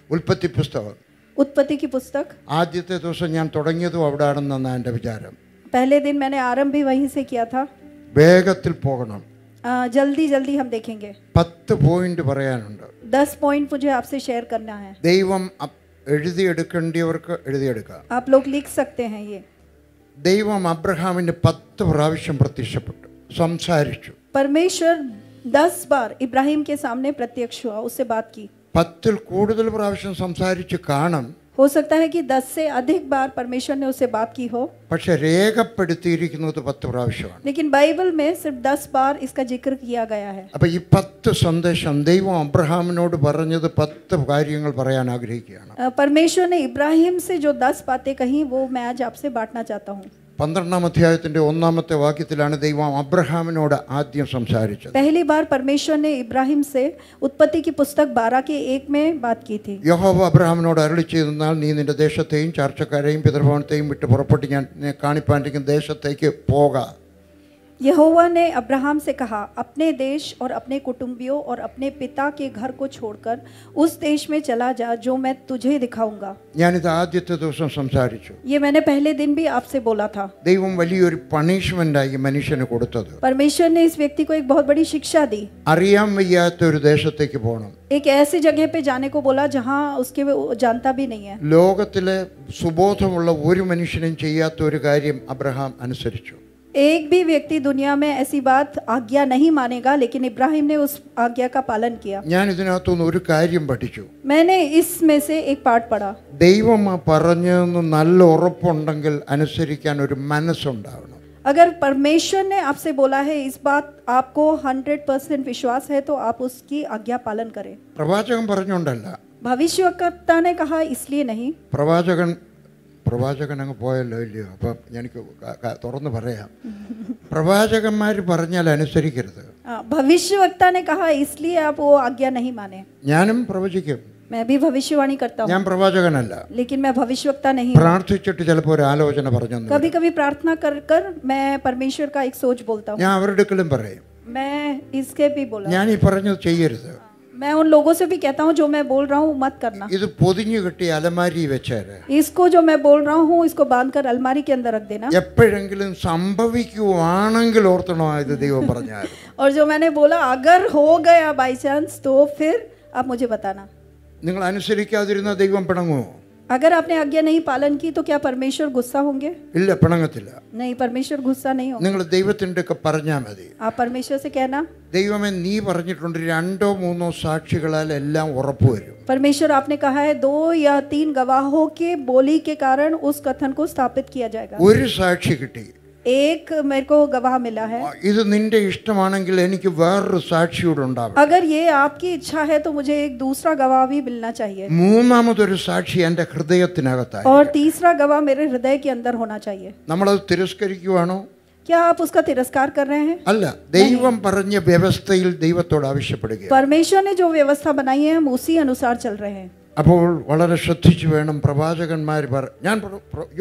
ഉൽപ്പത്തി പുസ്തകം उत्पत्ति की पुस्तक। ആദ്യത്തെ ദിവസം ഞാൻ തുടങ്ങിയതും അവിടെ ആണെന്നാണ് എൻ്റെ വിചാരം. पहले दिन मैंने आरंभ भी वहीं से किया था. വേഗത്തിൽ പോകണം. जल्दी जल्दी हम देखेंगे. 10 പോയിന്റ് പറയാനുണ്ട്. 10 पॉइंट मुझे आपसे शेयर करना है. ദൈവം എഴുതിയെടുക്കേണ്ടിയവർക്ക് എഴുതിയെടുക്കാം. आप लोग लिख सकते हैं ये. ദൈവം അബ്രഹാമിന് 10 പ്രാവശ്യം പ്രത്യക്ഷപ്പെട്ടു, സംസാരിച്ചു. परमेश्वर 10 बार इब्राहिम के सामने प्रत्यक्ष हुआ, उससे बात की. 10 കൂടുതൽ പ്രാവശ്യം സംസാരിച്ചു കാണും. हो सकता है कि 10 से अधिक बार परमेश्वर ने उससे बात की हो. പക്ഷേ രേഖപ്പെടുത്തിയിരിക്കുന്നത് 10 പ്രാവശ്യമാണ്. लेकिन बाइबल में सिर्फ 10 बार इसका जिक्र किया गया है. അപ്പോൾ ഈ 10 സന്ദേശം ദൈവം അബ്രഹാമിനോട് പറഞ്ഞത് 10 കാര്യങ്ങൾ പറയാൻ ആഗ്രഹിക്കുകയാണ്. परमेश्वर ने इब्राहिम से जो 10 बातें कही वो मैं आज आपसे बांटना चाहता हूँ. 12-ാം അധ്യായത്തിന്റെ 1-ാമത്തെ വാക്യത്തിലാണ് ദൈവം അബ്രഹാമിനോട് ആദ്യം സംസാരിച്ചത്. पहली बार परमेश्वर ने इब्राहिम से उत्पत्ति की पुस्तक 12 के 1 में बात की थी. യഹോവ അബ്രഹാമിനോട് അരുളിച്ചെയ്തെന്നാൽ നീ നിന്റെ ദേശത്തെയും ചാർച്ചക്കാരെയും പിതൃഭവനത്തെയും വിട്ട് പുറപ്പെട്ട് ഞാൻ കാണിപ്പാനിരിക്കുന്ന ദേശത്തേക്ക് പോക. यहोवा ने अब्राहम से कहा, अपने देश और अपने कुटुंबियों और अपने पिता के घर को छोड़कर उस देश में चला जा जो मैं तुझे दिखाऊंगा. ഞാനിത് ആദ്യത്തെ ദിവസം സംസാരിച്ചു. ये मैंने पहले दिन भी आपसे बोला था. ദൈവം വലിയൊരു പണിഷ്മെന്റായി മനുഷ്യന് കൊടുത്തത്. परमेश्वर ने इस व्यक्ति को एक बहुत बड़ी शिक्षा दी. അറിയാൻ വയ്യാത്ത ഒരു ദേശത്തേക്ക് പോകണം. एक ऐसी जगह पे जाने को बोला जहाँ उसके जानता भी नहीं है. ലോകത്തിലെ സുബോധമുള്ള ഒരു മനുഷ്യനും ചെയ്യാത്ത ഒരു കാര്യം അബ്രഹാം അനുസരിച്ചു. एक भी व्यक्ति दुनिया में ऐसी बात आज्ञा नहीं मानेगा, लेकिन इब्राहिम ने उस आज्ञा का पालन किया. ഞാൻ ഇതിനകത്തുനിന്ന് ഒരു കാര്യം പഠിച്ചു. मैंने इसमें से एक पाठ पढ़ा. ദൈവം പറഞ്ഞതെന്ന് നല്ല ഉറപ്പുണ്ടെങ്കിൽ അനുസരിക്കാൻ ഒരു മനസ്സുണ്ടാവണം. अगर परमेश्वर ने आपसे बोला है इस बात आपको 100% विश्वास है तो आप उसकी आज्ञा पालन करें. പ്രവാചകൻ പറഞ്ഞുകൊണ്ടല്ല. भविष्यवक्ता ने कहा इसलिए नहीं. പ്രവാചകൻ അങ്ങ് പോയല്ലോ ഇല്ലയോ? അപ്പം എനിക്ക് തുറന്ന് പറയാം, പ്രവാചകന്മാർ പറഞ്ഞാൽ അനുസരിക്കരുത്. भविष्यवक्ता ने कहा इसलिए आप वो आज्ञा नहीं माने. ഞാനും പ്രവചിക്കും. मैं भी भविष्यवाणी करता हूँ. ഞാൻ പ്രവാചകനല്ല. लेकिन मैं भविष्यवक्ता नहीं. പ്രാർത്ഥിച്ചിട്ട് ചിലപ്പോൾ ഒരു ആലോചന പറഞ്ഞു. कभी कभी प्रार्थना कर कर मैं परमेश्वर का एक सोच बोलता हूँ. ഞാൻ അവരുടെ അടുക്കലും പറയും. मैं इसके भी बोला. ഞാൻ ഈ പറഞ്ഞത് ചെയ്യരുത്. मैं उन लोगों से भी कहता हूँ जो मैं बोल रहा हूँ मत करना. ഇത് പൊതിഞ്ഞു കെട്ടി അലമാരി വെച്ചേര്. इसको जो मैं बोल रहा हूँ इसको बांध कर अलमारी के अंदर रख देना. എപ്പോഴെങ്കിലും സംഭവിക്കുവാണെങ്കിൽ ഓർത്തണോ ഇത് ദൈവം പറഞ്ഞാൽ. और जो मैंने बोला अगर हो गया बाई चांस तो फिर आप मुझे बताना. നിങ്ങൾ അനുസരിക്കാതിരുന്ന ദൈവം പിണങ്ങുമോ? अगर आपने आज्ञा नहीं पालन की तो क्या परमेश्वर गुस्सा होंगे? ഇല്ല, പിണങ്ങത്തില്ല. नहीं, परमेश्वर गुस्सा नहीं होगा. നിങ്ങൾ ദൈവത്തിൻ്റെ ഒക്കെ പറഞ്ഞാൽ മതി. आप परमेश्वर से कहना, ദൈവമേ നീ പറഞ്ഞിട്ടുണ്ട് 2-3 സാക്ഷികളാൽ എല്ലാം ഉറപ്പ് വരും. परमेश्वर आपने कहा है 2 या 3 गवाहों के बोली के कारण उस कथन को स्थापित किया जाएगा. ഒരു സാക്ഷി കിട്ടി. एक मेरे को गवाह मिला है. ഇത് നിന്റെ ഇഷ്ടമാണെങ്കിൽ എനിക്ക് വേറൊരു സാക്ഷിയോട് ഉണ്ടാവും. अगर ये आपकी इच्छा है तो मुझे एक दूसरा गवाह भी मिलना चाहिए. മൂന്നാമതൊരു സാക്ഷി എൻ്റെ ഹൃദയത്തിനകത്തായി. और तीसरा गवाह मेरे हृदय के अंदर होना चाहिए. നമ്മളത് തിരസ്കരിക്കുവാണോ? क्या आप उसका तिरस्कार कर रहे हैं? അല്ല, ദൈവം പറഞ്ഞ വ്യവസ്ഥയിൽ ദൈവത്തോട് ആവശ്യപ്പെടുക. परमेश्वर ने जो व्यवस्था बनाई है हम उसी अनुसार चल रहे हैं. അപ്പോൾ വളരെ ശ്രദ്ധിച്ചു വേണം. പ്രവാചകന്മാർ ഞാൻ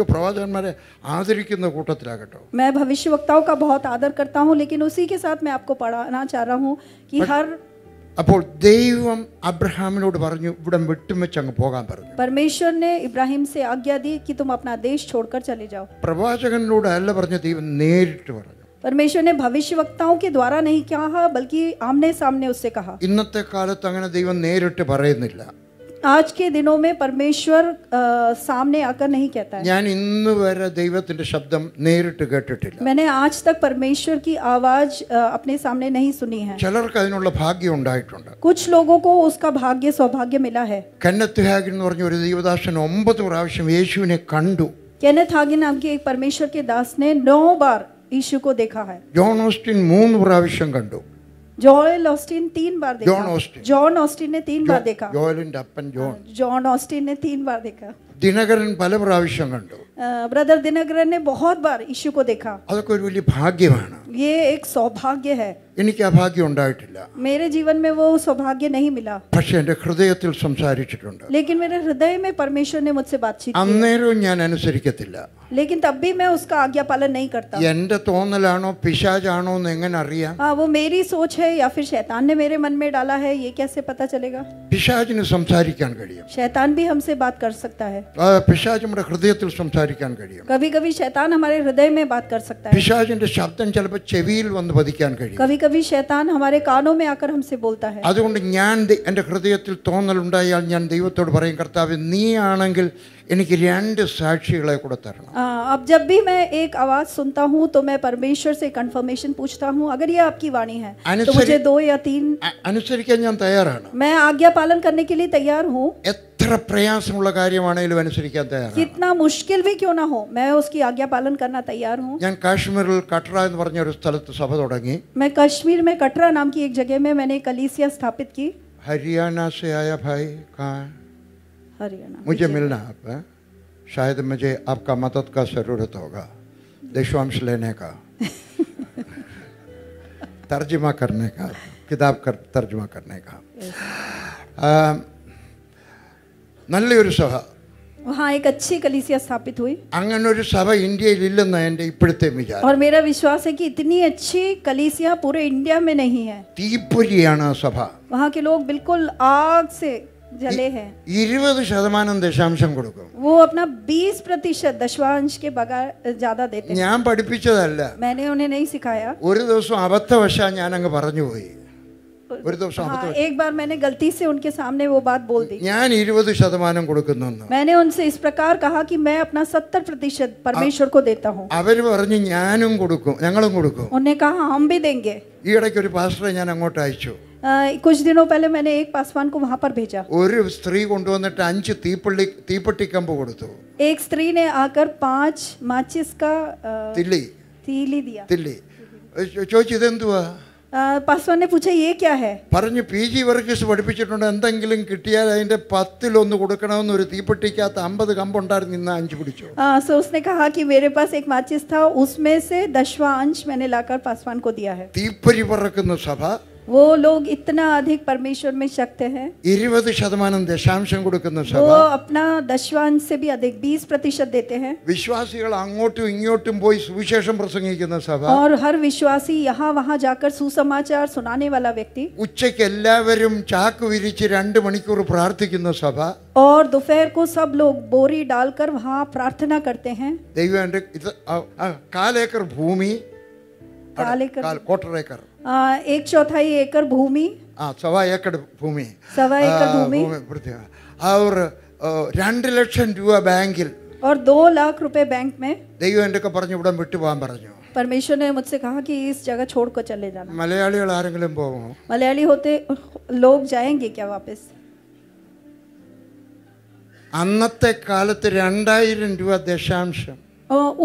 പ്രവാചകന്മാരെ ആദരിക്കുന്ന കൂട്ടത്തിലാകട്ടോ. मैं भविष्यवक्ताओं का बहुत आदर करता हूँ, लेकिन उसी के साथ मैं आपको पढ़ाना चाह रहा हूँ कि हर അപ്പോൾ ദൈവം അബ്രഹാമിനോട് പറഞ്ഞു ഇവിടെ വിട്ടുമെച്ച് അങ്ങ് പോകാൻ പറഞ്ഞു. परमेश्वर ने इब्राहिम से आज्ञा दी कि तुम अपना देश छोड़कर चले जाओ. പ്രവാചകനോട് അല്ല പറഞ്ഞ, ദൈവം നേരിട്ട് പറഞ്ഞു. परमेश्वर ने भविष्यवक्ताओं के द्वारा नहीं कहा बल्कि आमने सामने उससे कहा. ഇന്നത്തെ കാലത്ത് അങ്ങനെ ദൈവം നേരിട്ട് പറയുന്നില്ല. आज के दिनों में परमेश्वर सामने आकर नहीं कहता है. ഞാൻ ഇന്ന് വരെ ദൈവത്തിന്റെ ശബ്ദം നേരിട്ട് കേട്ടിട്ടില്ല. मैंने आज तक परमेश्वर की आवाज अपने सामने नहीं सुनी है. ചിലർക്ക് അതിനുള്ള ഭാഗ്യം ഉണ്ടായിട്ടുണ്ട്. कुछ लोगों को उसका भाग्य सौभाग्य मिला है. കെന്നത്ത് ഹാഗിൻ എന്ന് പറഞ്ഞ ഒരു ദൈവദാസൻ 9 പ്രാവശ്യം യേശുവിനെ കണ്ടു. केनेथ हागिन नाम के एक परमेश्वर के दास ने 9 बार यीशु को देखा है. ജോൺ ഓസ്റ്റിൻ 3 പ്രാവശ്യം കണ്ടു. जोएल ऑस्टिन 3 बार देखा. जॉन ऑस्टिन ने 3 बार देखा. ജോയലിന്റെ അപ്പൻ ജോൺ. जॉन ऑस्टिन ने 3 बार देखा. ദിനകരൻ പല പ്രാവശ്യം കണ്ടു. ब्रदर दिनकरन ने बहुत बार यीशु को देखा। അതൊക്കെ ഒരു വലിയ ഭാഗ്യമാണ്. ये एक सौभाग्य है। എനിക്ക് ആ ഭാഗ്യം ഉണ്ടായിട്ടില്ല. मेरे जीवन में वो सौभाग्य नहीं मिला, പക്ഷെ എൻ്റെ ഹൃദയത്തിൽ സംസാരിച്ചിട്ടുണ്ട്. लेकिन मेरे हृदय में परमेश्वर ने मुझसे बातचीत की। അന്നേരവും ഞാൻ അനുസരിക്കത്തില്ല. लेकिन तब भी मैं उसका आज्ञा पालन नहीं करता। എൻ്റെ തോന്നലാണോ പിശാചാണോ എന്ന് എങ്ങനെ അറിയാം? हाँ, वो मेरी सोच है या फिर शैतान ने मेरे मन में डाला है, ये कैसे पता चलेगा? പിശാചിന് സംസാരിക്കാൻ കഴിയും. शैतान भी हमसे बात कर सकता है। പിശാച് നമ്മുടെ ഹൃദയത്തിൽ സംസാരിക്കാൻ കഴിയും. कभी कभी शैतान हमारे हृदय में बात कर सकता है। പിശാചിന്റെ ശബ്ദം ചിലപ്പോൾ ചെവിയിൽ വന്ന് പതിക്കാൻ കഴിയും. कभी कभी शैतान हमारे कानों में आकर हमसे बोलता है। അതുകൊണ്ട് ഞാൻ എൻ്റെ ഹൃദയത്തിൽ തോന്നലുണ്ടായാൽ ഞാൻ ദൈവത്തോട് പറയും, കർത്താവ് നീ ആണെങ്കിൽ എനിക്ക് രണ്ട് സാക്ഷികളെ കൂടെ തരണം. अब जब भी मैं एक आवाज सुनता हूँ तो मैं परमेश्वर से कंफर्मेशन पूछता हूँ, अगर ये आपकी वाणी है तो मुझे 2 या 3 അനുസരിക്കാൻ ഞാൻ തയ്യാറാണ്. मैं आज्ञा पालन करने के लिए तैयार हूँ। എത്ര പ്രയാസമുള്ള കാര്യമാണെങ്കിലും അനുസരിക്കാൻ തയ്യാറാണ്. कितना मुश्किल भी क्यों ना हो, मैं उसकी आज्ञा पालन करना तैयार हूँ। ഞാൻ കാശ്മീരിൽ കട്ര എന്ന് പറഞ്ഞ ഒരു സ്ഥലത്ത് സഭ തുടങ്ങി. मैं कश्मीर में कटरा नाम की एक जगह में मैंने कलीसिया स्थापित की। हरियाणा से आया भाई कहाँ? हरियाणा। मुझे मिलना आप है? शायद मुझे आपका मदद का ज़रूरत होगा, देशवांश लेने का, तर्जुमा करने का, किताब कर तर्जुमा करने का. നല്ലൊരു സഭ, वहाँ एक अच्छी कलीसिया स्थापित हुई അങ്ങനെ ഒരു സഭ ഇന്ത്യയിൽ ഇല്ലെന്ന് എൻ്റെ ഇപ്പോഴത്തെ വിചാരം. और मेरा विश्वास है कि इतनी अच्छी कलीसिया पूरे इंडिया में नहीं है। തീപ്പൊരിയാണ് ആ സഭ. वहाँ के लोग बिल्कुल आग से जले हैं। 20% ദശാംശം കൊടുക്കും. वो अपना 20% दशवांश के बगैर ज्यादा देते हैं। ഞാൻ പഠിപ്പിച്ചതല്ല, मैंने उन्हें नहीं सिखाया। ഒരു ദിവസം അബദ്ധവശാൽ ഞാൻ അങ്ങ് പറഞ്ഞുപോയി. ഒരു ദിവസം हाँ, एक बार मैंने गलती से उनके सामने वो बात बोल दी। ഞാൻ 20% കൊടുക്കുന്നു. मैंने उनसे इस प्रकार कहा कि मैं अपना 70% परमेश्वर को देता हूँ। അവർ പറഞ്ഞു ഞാനും കൊടുക്കും, ഞങ്ങളും കൊടുക്കും. उन्होंने कहा हम भी देंगे। ഈ ഇടയ്ക്ക് ഒരു പാസ്റ്ററെ ഞാൻ അങ്ങോട്ട് അയച്ചു. कुछ दिनों पहले मैंने एक पासवान को वहाँ पर भेजा। ഒരു സ്ത്രീ കൊണ്ടുവന്നിട്ട് 5 തീപ്പെട്ടിക്കമ്പ് കൊടുത്തു. एक स्त्री ने आकर 5 माचिस का തില്ലി दिया। ചോദിച്ചു ഇതെന്തുവാ? पासवान ने पूछा ये क्या है? പറഞ്ഞു PG വർഗീസ് പഠിപ്പിച്ചിട്ടുണ്ട്, എന്തെങ്കിലും കിട്ടിയാൽ അതിന്റെ 10-1 കൊടുക്കണമെന്ന്. ഒരു തീപ്പെട്ടിക്കകത്ത് 50 കമ്പ് ഉണ്ടായിരുന്നു, ഇന്ന് 5 പിടിച്ചു. सो उसने कहा कि मेरे पास एक माचिस था, उसमें से 10वां अंश मैंने लाकर पासवान को दिया है। തീപ്പൊരി പറക്കുന്ന സഭ, वो लोग इतना अधिक परमेश्वर में शक्त है। 20% ദശാംശം കൊടുക്കുന്ന സഭ, वो अपना 10वां अंश से भी अधिक 20% देते हैं। വിശ്വാസികൾ അങ്ങോട്ടും ഇങ്ങോട്ടും പോയി സുവിശേഷം പ്രസംഗിക്കുന്ന സഭ, और हर विश्वासी यहाँ वहाँ जाकर सुसमाचार सुनाने वाला व्यक्ति, ഉച്ചയ്ക്ക് എല്ലാവരും ചാക്ക് വിരിച്ച് 2 മണിക്കൂർ പ്രാർത്ഥിക്കുന്ന സഭ, और दोपहर को सब लोग बोरी डालकर वहाँ प्रार्थना करते हैं। ദൈവം എൻ്റെ ഇത് 1/4 ഏക്കർ ഭൂമി, 1/4 ഏക്കർ, 1/4 एकड़ भूमि, 1/4 ഏക്കർ ഭൂമി, 1/4 एकड़ भूमि, और 2 ലക്ഷം രൂപ ബാങ്കിൽ. और 2 लाख रुपए बैंक में। ദൈവം എൻ്റെ ഒക്കെ പറഞ്ഞു ഇവിടെ വിട്ടുപോകാൻ പറഞ്ഞു. परमेश्वर ने मुझसे कहा कि इस जगह छोड़कर चले जाना। മലയാളികൾ ആരെങ്കിലും പോകുമോ? मलयाली होते लोग जाएंगे क्या वापस? അന്നത്തെ കാലത്ത് 2000 രൂപ ദശാംശം.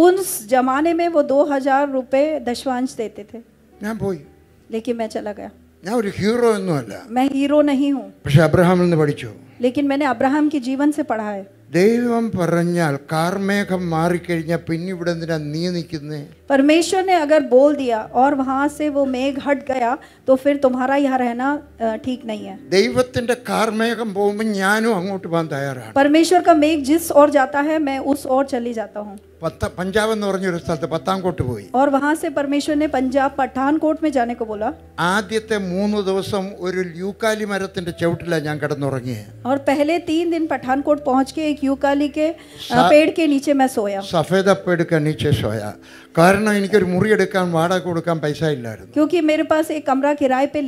उस जमाने में वो 2000 रुपए दशवांश देते थे। ഞാൻ പോയി. लेकिन मैं चला गया। ഞാൻ ഒരു ഹീറോ ഒന്നുമല്ല, मैं हीरो नहीं हूँ, പക്ഷെ അബ്രഹാമിൽ നിന്ന് പഠിച്ചു. लेकिन मैंने अब्राहम के जीवन से पढ़ा है। ദൈവം പറഞ്ഞാൽ കാർമേഘം മാറിക്കഴിഞ്ഞാൽ പിന്നെ ഇവിടെ എന്തിനാ നീ നിൽക്കുന്നേ? परमेश्वर ने अगर बोल दिया और वहाँ से वो मेघ हट गया तो फिर तुम्हारा यहाँ रहना ठीक नहीं है। ദൈവത്തിന്റെ കാർമേഘം പോകുമ്പോൾ ഞാനും അങ്ങോട്ട് പോകാൻ തയ്യാറാണ്. परमेश्वर का मेघ जिस ओर जाता है मैं उस ओर चली जाता हूँ। പഞ്ചാബ് എന്ന് പറഞ്ഞൊരു സ്ഥലത്ത് പത്താംകോട്ട് പോയി. और वहाँ से परमेश्वर ने पंजाब पठानकोट में जाने को बोला। ആദ്യത്തെ 3 ദിവസം ഒരു യൂക്കാലി മരത്തിന്റെ ചവിട്ടിലാണ് ഞാൻ കിടന്നുറങ്ങിയത്. और पहले 3 दिन पठानकोट पहुँच के एक यूकाली के पेड़ के नीचे मैं सोया। സഫേദ पेड़ के नीचे सोया. കാരണം എനിക്കൊരു മുറി എടുക്കാൻ വാടക കൊടുക്കാൻ പൈസ ഇല്ലായിരുന്നു. क्योंकि मेरे पास एक कमरा किराए पे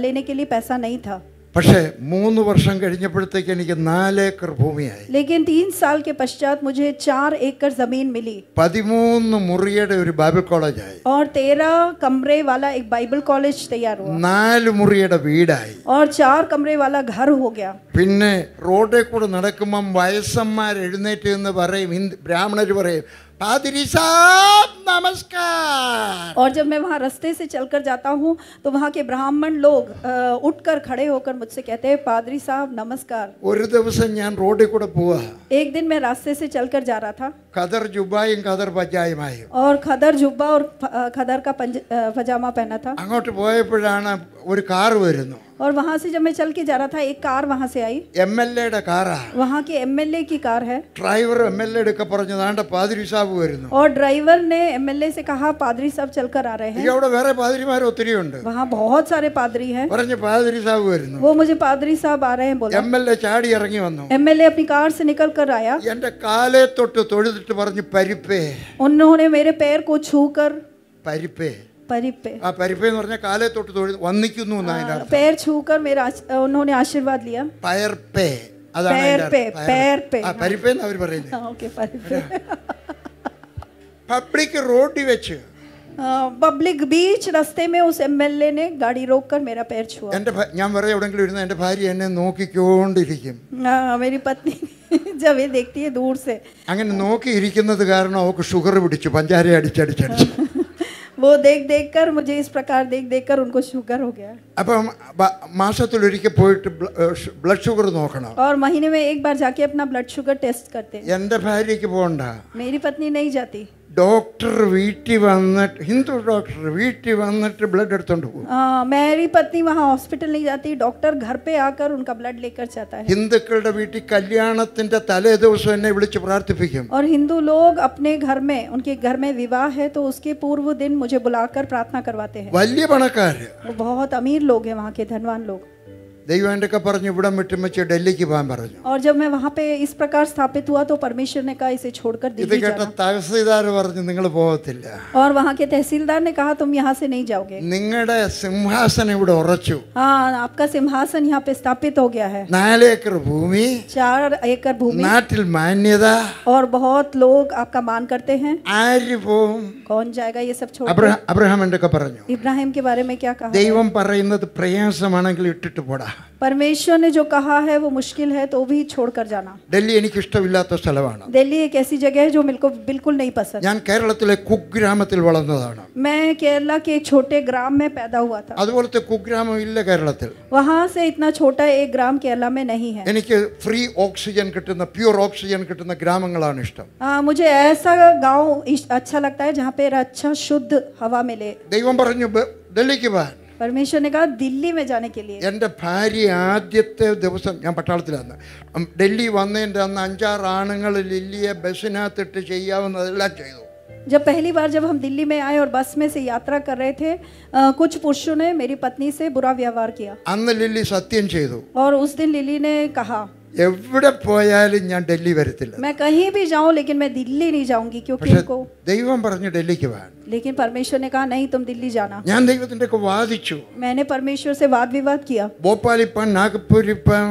लेने के लिए पैसा नहीं था। പക്ഷേ 3 വർഷം കഴിഞ്ഞപ്പോഴത്തേക്ക് എനിക്ക് 4 ഏക്കർ ഭൂമിയായി. लेकिन 3 साल के पश्चात मुझे 4 एकड़ जमीन मिली 13 മുറിയുടെ ഒരു ബൈബിൾ കോളേജായി. और 13 कमरे वाला एक बाइबल कॉलेज तैयार हुआ 4 മുറിയുടെ വീടായി. और 4 कमरे वाला घर हो गया। പിന്നെ റോഡിൽ കൂടെ നടക്കുമ്പോൾ വയസ്സന്മാർ എഴുന്നേറ്റ് എന്ന് പറയും, ബ്രാഹ്മണർ പറയും, പാതിരി സാബ് നമസ്കാർ. और जब मैं वहाँ रास्ते से चलकर जाता हूँ तो वहाँ के ब्राह्मण लोग उठकर खड़े होकर मुझसे कहते हैं पादरी साहब नमस्कार. ഒരു ദിവസം ഞാൻ റോഡിൽ കൂടെ പോവാ. एक दिन मैं रास्ते से चलकर जा रहा था ഖദർ ജുബായും ഖദർ പജായുമായും. और खदर जुब्बा और खदर का पजामा पहना था. അങ്ങോട്ട് പോയപ്പോഴാണ് ഒരു കാർ വരുന്നു. और वहाँ से जब मैं चल के जा रहा था एक कार वहाँ से आई. MLA കാറാ. वहाँ के MLA की कार है. ഡ്രൈവർ MLA ഒക്കെ പറഞ്ഞു ദാണ്ട പാതിരി സാബ് വരുന്നു. और ड्राइवर ने MLA से कहा पादरी साहब चलकर आ रहे हैं. അവിടെ വേറെ പാതിരിമാർ ഒത്തിരി ഉണ്ട്. वहाँ बहुत सारे पादरी हैं. പറഞ്ഞു പാതിരി സാബ് വരുന്നു. वो मुझे पादरी साहब आ रहे हैं बोला. MLA ചാടി ഇറങ്ങി വന്നു. MLA अपनी कार से निकल कर आया. എന്റെ കാലേ തൊട്ട് തൊഴുതിട്ട് പറഞ്ഞു പരിപ്പേ. उन्होंने मेरे पैर को छूकर പരിപ്പേ. परिपे ആ പരിപ്പേ എന്ന് പറഞ്ഞാൽ കാലേ തൊട്ട് തൊഴുത് വന്നിക്കുന്നു എന്നാണ് അതിന്റെ അർത്ഥം. पैर छूकर मेरा उन्होंने आशीर्वाद लिया. പയർപ്പേ അതാണ് അതിന്റെ അർത്ഥം. पैर पे ആ പരിപ്പേ എന്ന് അവർ പറയുന്നത്. ओके परिपे. പബ്ലിക് റോഡിൽ വെച്ച് पब्लिक बीच रास्ते में उस MLA ने गाड़ी रोककर मेरा पैर छुआ. എന്റെ ഞാൻ വേറെ എവിടെയെങ്കിലും ഇരുന്ന് എന്റെ ഭാര്യ എന്നെ നോക്കിക്കൊണ്ടിരിക്കും. मेरी पत्नी जब ये देखती है दूर से അങ്ങനെ നോക്കിയിരിക്കുന്നത് കാരണം അവൾക്ക് ഷുഗർ പിടിച്ചു. പഞ്ചാര അടിച്ചടിച്ചടിച്ച്. वो देख देख कर मुझे इस प्रकार देख देख कर उनको शुगर हो गया. അപ്പം മാസത്തിലൊരിക്കൽ പോയിട്ട് ബ്ലഡ് ഷുഗർ നോക്കണം. और महीने में एक बार जाके अपना ब्लड शुगर टेस्ट करते हैं. എന്റെ ഭാര്യയ്ക്ക് പോകണ്ട. मेरी पत्नी नहीं जाती. ഡോക്ടർ വീട്ടിൽ വന്നിട്ട് ഹിന്ദു ഡോക്ടർ വീട്ടിൽ വന്നിട്ട് ബ്ലഡ് എടുത്തോണ്ട് പോകും. मेरी पत्नी वहाँ हॉस्पिटल नहीं जाती. डॉक्टर घर पे आकर उनका ब्लड लेकर जाता है. ഹിന്ദുക്കളുടെ വീട്ടിൽ കല്യാണത്തിന്റെ തലേ ദിവസം എന്നെ വിളിച്ച് പ്രാർത്ഥിപ്പിക്കും. और हिंदू लोग अपने घर में उनके घर में विवाह है तो उसके पूर्व दिन मुझे बुलाकर प्रार्थना करवाते हैं. വലിയ പണക്കാര്. वो बहुत अमीर लोग हैं वहाँ के धनवान लोग. ദൈവം എൻ്റെ ഒക്കെ പറഞ്ഞു ഇവിടെ വിട്ടുമച്ച് ഡൽഹിക്ക് പോകാൻ പറഞ്ഞു. और जब मैं वहाँ पे इस प्रकार स्थापित हुआ तो परमेश्वर ने कहा इसे छोड़कर ഇത് दिल्ली കേട്ട जाना. തഹസീൽദാർ പറഞ്ഞു നിങ്ങൾ പോകത്തില്ല. और वहाँ के तहसीलदार ने कहा तुम यहाँ से नहीं जाओगे. നിങ്ങളുടെ സിംഹാസനം ഇവിടെ ഉറച്ചു. हाँ आपका सिंहासन यहाँ पे स्थापित हो गया है. 4 ഏക്കർ ഭൂമി. 4 एकड़ भूमि. നാട്ടിൽ മാന്യത. और बहुत लोग आपका मान करते हैं. ആര് പോവും? कौन जाएगा ये सब छोड़. അബ്രഹാം എൻ്റെ ഒക്കെ പറഞ്ഞു. इब्राहिम के बारे में क्या कहा. ദൈവം പറയുന്നത് പ്രയാസമാണെങ്കിൽ ഇട്ടിട്ട് പോടാ. परमेश्वर ने जो कहा है वो मुश्किल है तो भी छोड़कर जाना. ഡൽഹി എനിക്ക് ഇഷ്ടമില്ലാത്ത സ്ഥലമാണ്. दिल्ली एक ऐसी जगह है जो मेरे को बिल्कुल नहीं पसंद. ഞാൻ കേരളത്തിലെ കുഗ്രാമത്തിൽ വളർന്നതാണ്. मैं केरला के एक छोटे ग्राम में पैदा हुआ था. അതുപോലത്തെ കുഗ്രാമം ഇല്ല കേരളത്തിൽ. वहाँ से इतना छोटा एक ग्राम केरला में नहीं है. എനിക്ക് ഫ്രീ ഓക്സിജൻ കിട്ടുന്ന പ്യൂർ ഓക്സിജൻ കിട്ടുന്ന ഗ്രാമങ്ങളാണ് ഇഷ്ടം. मुझे ऐसा गांव अच्छा लगता है जहाँ पे अच्छा शुद्ध हवा मिले. ദൈവം പറഞ്ഞു ഡൽഹിക്ക് പോകാൻ. परमेश्वर ने कहा दिल्ली में जाने के लिए. എൻ്റെ ഭാര്യ ആദ്യത്തെ ദിവസം ഞാൻ പട്ടാളത്തിലാണ്. ഡൽഹി വന്നതിൻ്റെ അന്ന് 5-6 ആണുങ്ങൾ ലില്ലിയെ ബസ്സിനകത്തിട്ട് ചെയ്യാവുന്നതെല്ലാം ചെയ്തു. जब पहली बार जब हम दिल्ली में आए और बस में से यात्रा कर रहे थे कुछ पुरुषों ने मेरी पत्नी से बुरा व्यवहार किया. അന്ന് ലില്ലി സത്യം ചെയ്തു. और उस दिन लिली ने कहा എവിടെ പോയാലും ഞാൻ ഡൽഹി വരത്തില്ല. मैं कहीं भी जाऊं लेकिन मैं दिल्ली नहीं जाऊंगी क्योंकि इनको. ദൈവം പറഞ്ഞു ഡൽഹിക്ക് പോകാൻ. लेकिन परमेश्वर ने कहा नहीं तुम दिल्ली जाना. ഞാൻ ദൈവത്തിൻ്റെ ഒക്കെ വാദിച്ചു. मैंने परमेश्वर से वाद विवाद किया. ഭോപ്പാലിപ്പം നാഗ്പൂരിപ്പം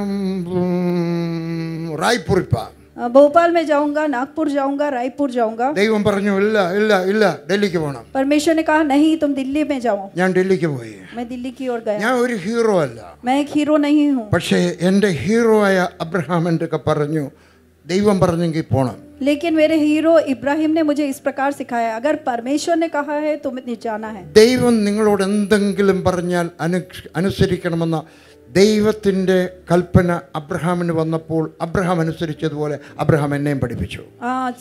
റായ്പൂരിപ്പം. भोपाल में जाऊंगा, नागपुर जाऊंगा, रायपुर जाऊंगा. ദൈവം പറഞ്ഞു ഇല്ല ഇല്ല ഇല്ല ഡൽഹിക്ക് പോകണം. परमेश्वर ने कहा नहीं तुम दिल्ली में जाओ. ഞാൻ ഡൽഹിക്ക് പോയി. मैं दिल्ली की ओर गया. ഞാൻ ഒരു ഹീറോ അല്ല. मैं एक हीरो नहीं हूँ. പക്ഷേ എൻ്റെ ഹീറോ ആയ അബ്രഹാം എൻ്റെ ഒക്കെ പറഞ്ഞു ദൈവം പറഞ്ഞെങ്കിൽ പോണം. लेकिन मेरे हीरो इब्राहिम ने मुझे इस प्रकार सिखाया अगर परमेश्वर ने कहा है तो मुझे जाना है. ദൈവം നിങ്ങളോട് എന്തെങ്കിലും പറഞ്ഞാൽ അനുസരിക്കണമെന്ന ദൈവത്തിൻ്റെ കൽപ്പന അബ്രഹാമിന് വന്നപ്പോൾ അബ്രഹാം അനുസരിച്ചതുപോലെ അബ്രഹാം എന്നെയും പഠിപ്പിച്ചു.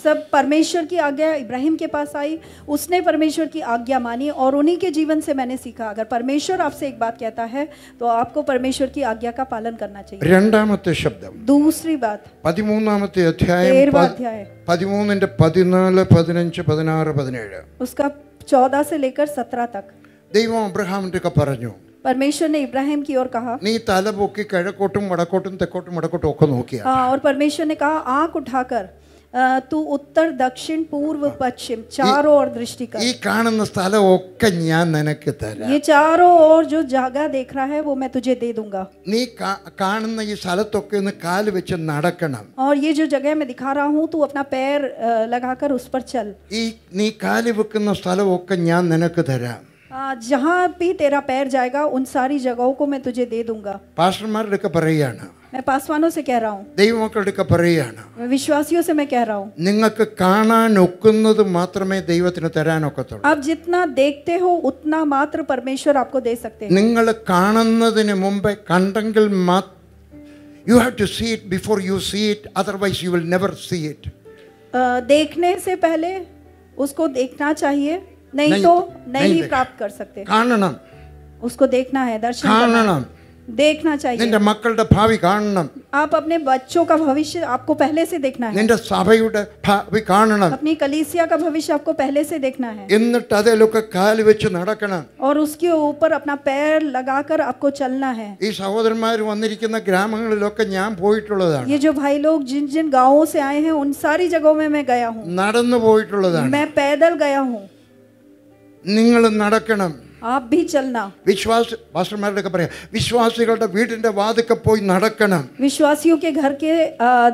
सब परमेश्वर की आज्ञा इब्राहिम के पास आई. उसने परमेश्वर की आज्ञा मानी और उन्हीं के जीवन से मैंने सीखा अगर परमेश्वर आपसे एक बात कहता है तो आपको परमेश्वर की आज्ञा का पालन करना चाहिए. രണ്ടാമത്തെ ശബ്ദം. दूसरी बात 13-ാമത്തെ അധ്യായം 13वां अध्याय 13-ന്റെ 14, 15, 16, 17. उसका 14 से लेकर 17 तक. ദൈവം അബ്രഹാമിൻ്റെ ഒക്കെ പറഞ്ഞു परमेश्वर ने इब्राहिम की ओर कहा. നീ തല പൊക്കി കിഴക്കോട്ടും വടക്കോട്ടും തെക്കോട്ടും വടക്കോട്ടും ഒക്കെ നോക്കിയാ. और परमेश्वर ने कहा आंख उठाकर तू उत्तर दक्षिण पूर्व पश्चिम चारों ओर दृष्टि कर. ഈ കാണുന്ന സ്ഥലം ഒക്കെ ഞാൻ നിനക്ക് തരാം. ये चारों ओर जो जगह देख रहा है वो मैं तुझे दे दूंगा. നീ കാണുന്ന ഈ സ്ഥലത്തൊക്കെ ഒന്ന് കാല് വെച്ച് നടക്കണം. और ये जो जगह मैं दिखा रहा हूँ तू अपना पैर लगाकर उस पर चल. ഈ നീ കാല് വെക്കുന്ന സ്ഥലമൊക്കെ ഞാൻ നിനക്ക് തരാം. जहाँ भी तेरा पैर जाएगा उन सारी जगहों को मैं तुझे दे दूंगा. പാസ്റ്റർമാരുടെ ഒക്കെ പറയുകയാണ് मैं पासवानों से कह रहा हूँ, ദൈവമക്കളുടെയൊക്കെ പറയുകയാണ്, मैं विश्वासियों से मैं कह रहा हूँ, നിങ്ങൾക്ക് കാണാൻ ഒക്കുന്നത് മാത്രമേ ദൈവത്തിന് തരാനൊക്കത്തുള്ളൂ. आप जितना देखते हो उतना मात्र परमेश्वर आपको दे सकते हैं. നിങ്ങൾ കാണുന്നതിന് മുമ്പേ കണ്ടെങ്കിൽ you have to see it before you see it, otherwise you will never see it. देखने से पहले उसको देखना चाहिए, नहीं तो नहीं प्राप्त कर सकते. കാണണം, उसको देखना है, दर्शन करना है, കാണണം, देखना चाहिए. നിന്റെ മക്കളുടെ ഭാവി കാണണം, आप अपने बच्चों का भविष्य आपको पहले से देखना है, നിന്റെ സഭയുടെ ഭാവി കാണണം, अपनी कलीसिया का भविष्य आपको पहले से देखना है, എന്നിട്ട് അതിലൊക്കെ കാല് വെച്ച് നടക്കണം. और उसके ऊपर अपना पैर लगाकर आपको चलना है. ഈ സഹോദരന്മാർ വന്നിരിക്കുന്ന ഗ്രാമങ്ങളിലൊക്കെ ഞാൻ പോയിട്ടുള്ളതാണ്, ये जो भाई लोग जिन जिन गांवों से आए हैं उन सारी जगहों में मैं गया हूँ, നടന്നു പോയിട്ടുള്ളതാണ്. मैं पैदल गया हूँ. നിങ്ങൾ നടക്കണം. आप भी चलना. പാസ്റ്റർമാരുടെ പറയാം, വിശ്വാസികളുടെ വീടിന്റെ വാതിൽക്ക് പോയി നടക്കണം. विश्वासियों के घर के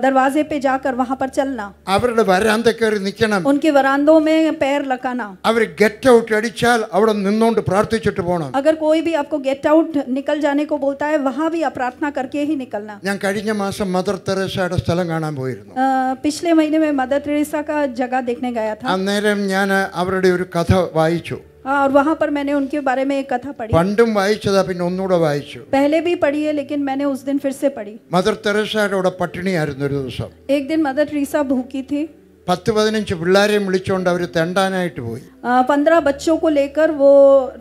दरवाजे पे जाकर वहां पर चलना. അവരുടെ വരാന്ത കയറി നിൽക്കണം. उनके वरांदों में पैर लगाना. അവർ ഗെറ്റ് ഔട്ട് അടിച്ചാൽ അവിടെ നിന്നുകൊണ്ട് പ്രാർത്ഥിച്ചിട്ട് പോകണം. अगर कोई भी आपको गेट आउट निकल जाने को बोलता है, वहां भी आप प्रार्थना करके ही निकलना. ഞാൻ കഴിഞ്ഞ മാസം മദർ തെരേസയുടെ സ്ഥലം കാണാൻ പോയിരുന്നു. पिछले महीने में मदर टेरेसा का जगह देखने गया था. അന്നേരം ഞാൻ അവരുടെ ഒരു കഥ വായിച്ചു. और वहां पर मैंने उनके बारे में एक कथा पढ़ी. പണ്ടും വായിച്ചതാ, പിന്നെ ഒന്നുകൂടെ വായിച്ചു. पहले भी पढ़ी है, लेकिन मैंने उस दिन फिर से पढ़ी. മദർ തെരേസയുടെ അവിടെ പട്ടിണിയായിരുന്നു ഒരു ദിവസം. एक दिन मदर टेरेसा भूखी थी. 10-15 പിള്ളേരെയും വിളിച്ചുകൊണ്ട് അവർ തെണ്ടാനായിട്ട് പോയി. 15 बच्चों को लेकर वो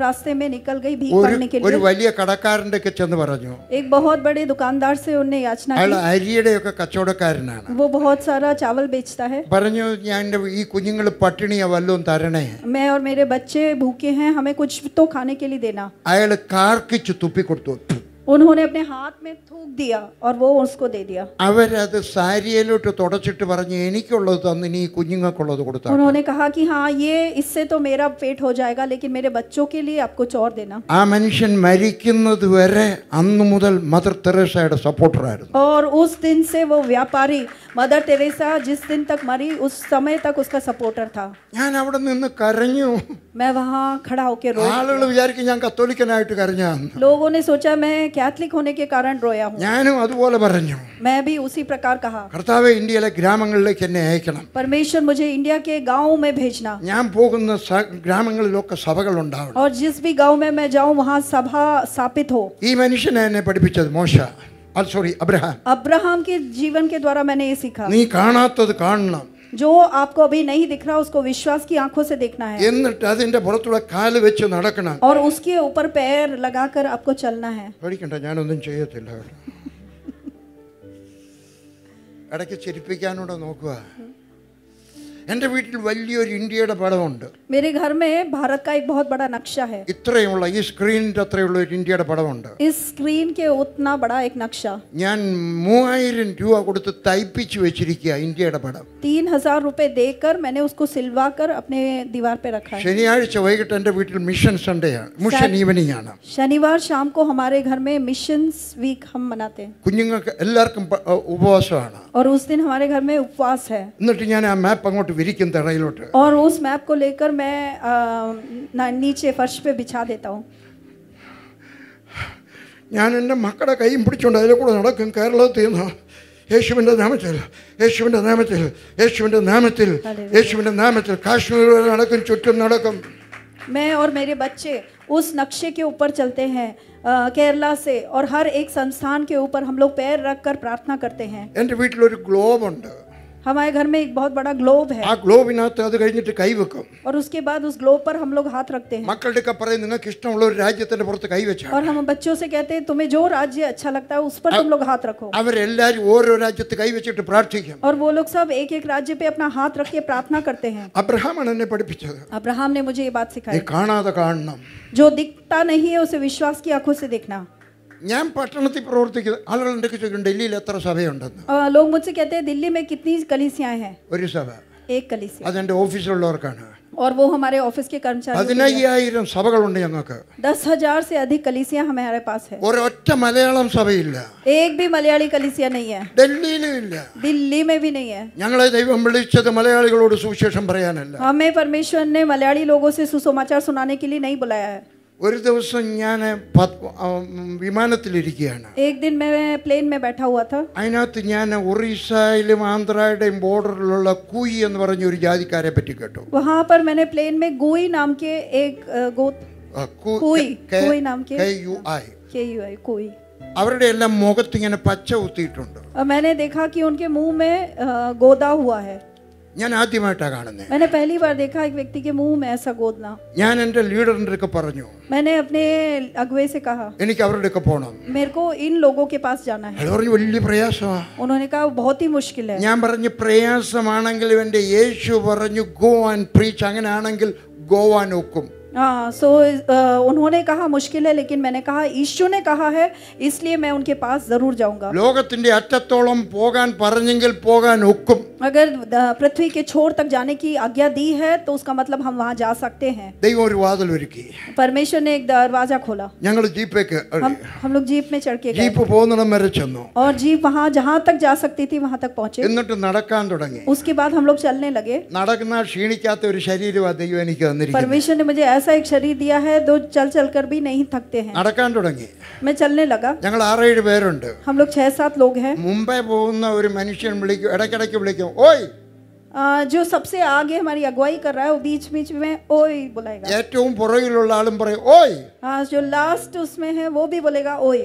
रास्ते में निकल गई भीख मांगने के ഒരു लिए. വലിയ കടക്കാരന്റെ ഒക്കെ ചെന്ന് പറഞ്ഞു. एक बहुत बड़े दुकानदार से उन्हें याचना അയാൾ की. അരിയുടെ ഒക്കെ കച്ചവടക്കാരനാണ്. वो बहुत सारा चावल बेचता है. പറഞ്ഞു, ഞാൻ എൻ്റെ ഈ കുഞ്ഞുങ്ങൾ പട്ടിണിയാ, വല്ലതും തരണേ. मैं और मेरे बच्चे भूखे हैं, हमें कुछ तो खाने के लिए देना. അയാൾ കാർക്കിച്ച് തുപ്പിക്കൊടുത്തു. उन्होंने अपने हाथ में थूक दिया और वो उसको दे दिया. അവരത് സാരിയിലോട്ട് തുടച്ചിട്ട് പറഞ്ഞു, എനിക്കുള്ളത് തന്ന് ഇനി ഈ കുഞ്ഞുങ്ങൾക്കുള്ളത് കൊടുത്താൽ. उन्होंने कहा कि हाँ, ये इससे तो मेरा पेट हो जाएगा, लेकिन मेरे बच्चों के लिए आप कुछ और देना. ആ മനുഷ്യൻ മരിക്കുന്നത് വരെ അന്നു മുതൽ മദർ തെരേസയുടെ സപ്പോർട്ടറായിരുന്നു. और उस दिन से वो व्यापारी मदर टेरेसा जिस दिन तक मरी उस समय तक उसका सपोर्टर था. ഞാൻ അവിടെ നിന്ന് കരഞ്ഞു. मैं वहाँ खड़ा होकर रो. ആളുകൾ വിചാരിക്കും ഞാൻ കത്തോലിക്കനായിട്ട് കരഞ്ഞാന്ന്. लोगों ने सोचा मैं कैथलिक होने के कारण रोया हूँ. ഞാനും അതുപോലെ പറഞ്ഞു, मैं भी उसी प्रकार कहा, കർത്താവേ ഇന്ത്യയിലെ ഗ്രാമങ്ങളിലേക്ക് എന്നെ അയക്കണം. परमेश्वर मुझे इंडिया के गाँव में भेजना. ഞാൻ പോകുന്ന ഗ്രാമങ്ങളിലൊക്കെ സഭകൾ ഉണ്ടാവണം. और जिस भी गांव में मैं जाऊं वहां सभा स्थापित हो. ഈ മനുഷ്യനെ എന്നെ പഠിപ്പിച്ചത് അബ്രഹാം. अब्राहम के जीवन के द्वारा मैंने ये सीखा. നീ കാണാത്തത് കാണണം, जो आपको अभी नहीं दिख रहा उसको विश्वास की आंखों से देखना है. എന്നിട്ട് അതിന്റെ പുറത്തുള്ള കാല് വെച്ച് നടക്കണം. और उसके ऊपर पैर लगाकर आपको चलना है. പേടിക്കണ്ട, ഞാനൊന്നും ചെയ്യത്തില്ല. ഇടയ്ക്ക് ചിരിപ്പിക്കാനൂടെ നോക്കുക. എൻ്റെ വീട്ടിൽ വലിയൊരു ഇന്ത്യയുടെ പടമുണ്ട്. मेरे घर में भारत का एक बहुत बड़ा नक्शा है. ഇത്രയുള്ള ഈ സ്ക്രീനിൻ്റെ അത്രയുള്ള ഒരു ഇന്ത്യയുടെ പടമുണ്ട്. इस स्क्रीन के उतना बड़ा एक नक्शा. ഞാൻ 3000 രൂപ കൊടുത്ത് തയ്പ്പിച്ചു വെച്ചിരിക്കുക ഇന്ത്യയുടെ പടം. 3000 रुपए देकर मैंने उसको सिलवा कर अपने दीवार पे रखा है. ശനിയാഴ്ച വൈകിട്ട് എൻ്റെ വീട്ടിൽ മിഷൻ സൺഡേ ആണ്, മിഷൻ ഈവനിങ് ആണ്. शनिवार शाम को हमारे घर में मिशंस वीक हम मनाते हैं. കുഞ്ഞുങ്ങൾക്ക് എല്ലാവർക്കും ഉപവാസമാണ്. और उस दिन हमारे घर में उपवास है. എന്നിട്ട് ഞാൻ ആ മാപ്പ് അങ്ങോട്ട് വിരിക്കും തറയിലോട്ട്. और उस मैप को लेकर मैं नीचे फर्श पे बिछा देता हूँ. ഞാൻ എൻ്റെ മക്കളുടെ കൈയും പിടിച്ചുകൊണ്ട് അതിലെ കൂടെ നടക്കും. കേരളത്തിൽ നിന്ന് യേശുവിൻ്റെ നാമത്തിൽ, യേശുവിൻ്റെ നാമത്തിൽ, യേശുവിൻ്റെ നാമത്തിൽ, യേശുവിൻ്റെ നാമത്തിൽ കാശ്മീർ വരെ നടക്കും, ചുറ്റും നടക്കും. मैं और मेरे बच्चे उस नक्शे के ऊपर चलते हैं केरला से, और हर एक संस्थान के ऊपर हम लोग पैर रख कर प्रार्थना करते हैं. എൻ്റെ വീട്ടിലൊരു ഗ്ലോബ് ഉണ്ട്. हमारे घर में एक बहुत बड़ा ग्लोब है. ആ ഗ്ലോബിനകത്ത് അത് കഴിഞ്ഞിട്ട് കൈവെക്കും. और उसके बाद उस ग्लोब पर हम लोग हाथ रखते हैं. മക്കളുടെ ഒക്കെ പറയും, നിങ്ങൾക്ക് ഇഷ്ടമുള്ള ഒരു രാജ്യത്തിന്റെ പുറത്ത് കൈവച്ചാൽ. और हम बच्चों से कहते हैं तुम्हें जो राज्य अच्छा लगता है उस पर तुम लोग हाथ रखो. അവരെല്ലാരും ഓരോ രാജ്യത്ത് കൈവച്ചിട്ട് പ്രാർത്ഥിക്കും. और वो लोग सब एक एक राज्य पे अपना हाथ रख के प्रार्थना करते हैं. അബ്രഹാമാണ് എന്നെ പഠിപ്പിച്ചത്. अब्राहम ने मुझे ये बात നീ सिखाई. കാണാതെ കാണണം. जो दिखता नहीं है उसे विश्वास की आंखों से देखना. ഞാൻ പട്ടണത്തിൽ പ്രവർത്തിക്കുന്ന ആളുകൾ എൻ്റെ ചോദിക്കും, ഡൽഹിയിൽ എത്ര സഭയുണ്ടെന്ന്. लोग मुझसे कहते हैं दिल्ली में कितनी कलीसियाएं हैं. ഒരു സഭ. एक कलीसिया. അതെൻ്റെ ഓഫീസിലുള്ളവർക്കാണ്. और वो हमारे ऑफिस के कर्मचारी. 15,000 സഭകളുണ്ട് ഞങ്ങൾക്ക്. 10,000 से अधिक कलीसिया हमारे पास है. ഒരൊറ്റ മലയാളം സഭയില്ല. एक भी मलयाली कलीसिया नहीं है. ഡൽഹിയിലും ഇല്ല. दिल्ली में भी नहीं है. ഞങ്ങളെ ദൈവം വിളിച്ചത് മലയാളികളോട് സുവിശേഷം പറയാനല്ല. हमें परमेश्वर ने मलयाली लोगों से सुसमाचार सुनाने के लिए नहीं बुलाया है. ഒരു ദിവസം ഞാൻ വിമാനത്തിലിരിക്കുകയാണ്. एक दिन मैं प्लेन में बैठा हुआ था. അതിനകത്ത് ഞാൻ ഒറീസയിലും ആന്ധ്രയുടെയും ബോർഡറിലുള്ള കൂയി എന്ന് പറഞ്ഞ ഒരു ജാതിക്കാരെ പറ്റി കേട്ടു. वहाँ पर मैंने प्लेन में गोई नाम के एक कोई नाम के KUI कोई. അവരുടെ എല്ലാം മുഖത്തിങ്ങനെ പച്ച കുത്തിയിട്ടുണ്ട്. मैंने देखा कि उनके मुंह में गोदा हुआ है. ഞാൻ ആദ്യമായിട്ടാണ് കാണുന്നത്. मैंने पहली बार देखा एक व्यक्ति के मुंह में ऐसा गोदना. ഞാൻ എൻ്റെ ലീഡറിന്റെ ഒക്കെ പറഞ്ഞു. मैंने अपने अगुवे से कहा എനിക്ക് അവരുടെ ഒക്കെ പോണം. मेरे को इन लोगों के पास जाना है. അയാൾ പറഞ്ഞു വലിയ പ്രയാസമാണ്. उन्होंने कहा बहुत ही मुश्किल है. ഞാൻ പറഞ്ഞു പ്രയാസമാണെങ്കിൽ എൻ്റെ യേശു പറഞ്ഞു ഗോ ആൻഡ് പ്രീച്ച്, അങ്ങനെയാണെങ്കിൽ ഗോവാൻ ഒക്കും. हाँ, सो उन्होंने कहा मुश्किल है, लेकिन मैंने कहा यीशु ने कहा है, इसलिए मैं उनके पास जरूर जाऊंगा. ലോകത്തിന്റെ അറ്റത്തോളം പോകാൻ പറഞ്ഞെങ്കിൽ പോകാൻ ഒക്കും. अगर पृथ्वी के छोर तक जाने की आज्ञा दी है तो उसका मतलब हम वहां जा सकते हैं. ദൈവം ഒരു വാതിൽ ഒരുക്കി. परमेश्वर ने एक दरवाजा खोला. ഞങ്ങൾ ജീപ്പേക്ക് हम लोग जीप में चढ़ के गए ജീപ്പ് പോകുന്നിടം വരെ ചെന്നു. और जीप वहां जहां तक जा सकती थी वहां तक पहुंचे. എന്നിട്ട് നടക്കാൻ തുടങ്ങി. उसके बाद हम लोग चलने लगे. നടക്കുന്ന ക്ഷീണിക്കാത്ത ഒരു ശരീരമാണ് ദൈവം എനിക്ക് തന്നിരിക്കുന്നത്. परमेश्वर ने मुझे ऐसा एक शरीर दिया है जो चल चल कर भी नहीं थकते हैं. നടക്കാൻ തുടങ്ങി. मैं चलने लगा. ഞങ്ങൾ 6-7 പേരുണ്ട്. हम लोग 6-7 लोग हैं. മുംബൈ പോകുന്ന ഒരു മനുഷ്യൻ വിളിക്കും, ഇടയ്ക്കിടയ്ക്ക് വിളിക്കും ഓയ്. जो सबसे आगे हमारी अगुवाई कर रहा है वो बीच बीच में ओय बुलाएगा. ഏറ്റവും പുറകിലുള്ള ആളും പറയും ഓയ്. जो लास्ट उसमें है वो भी बोलेगा ओय.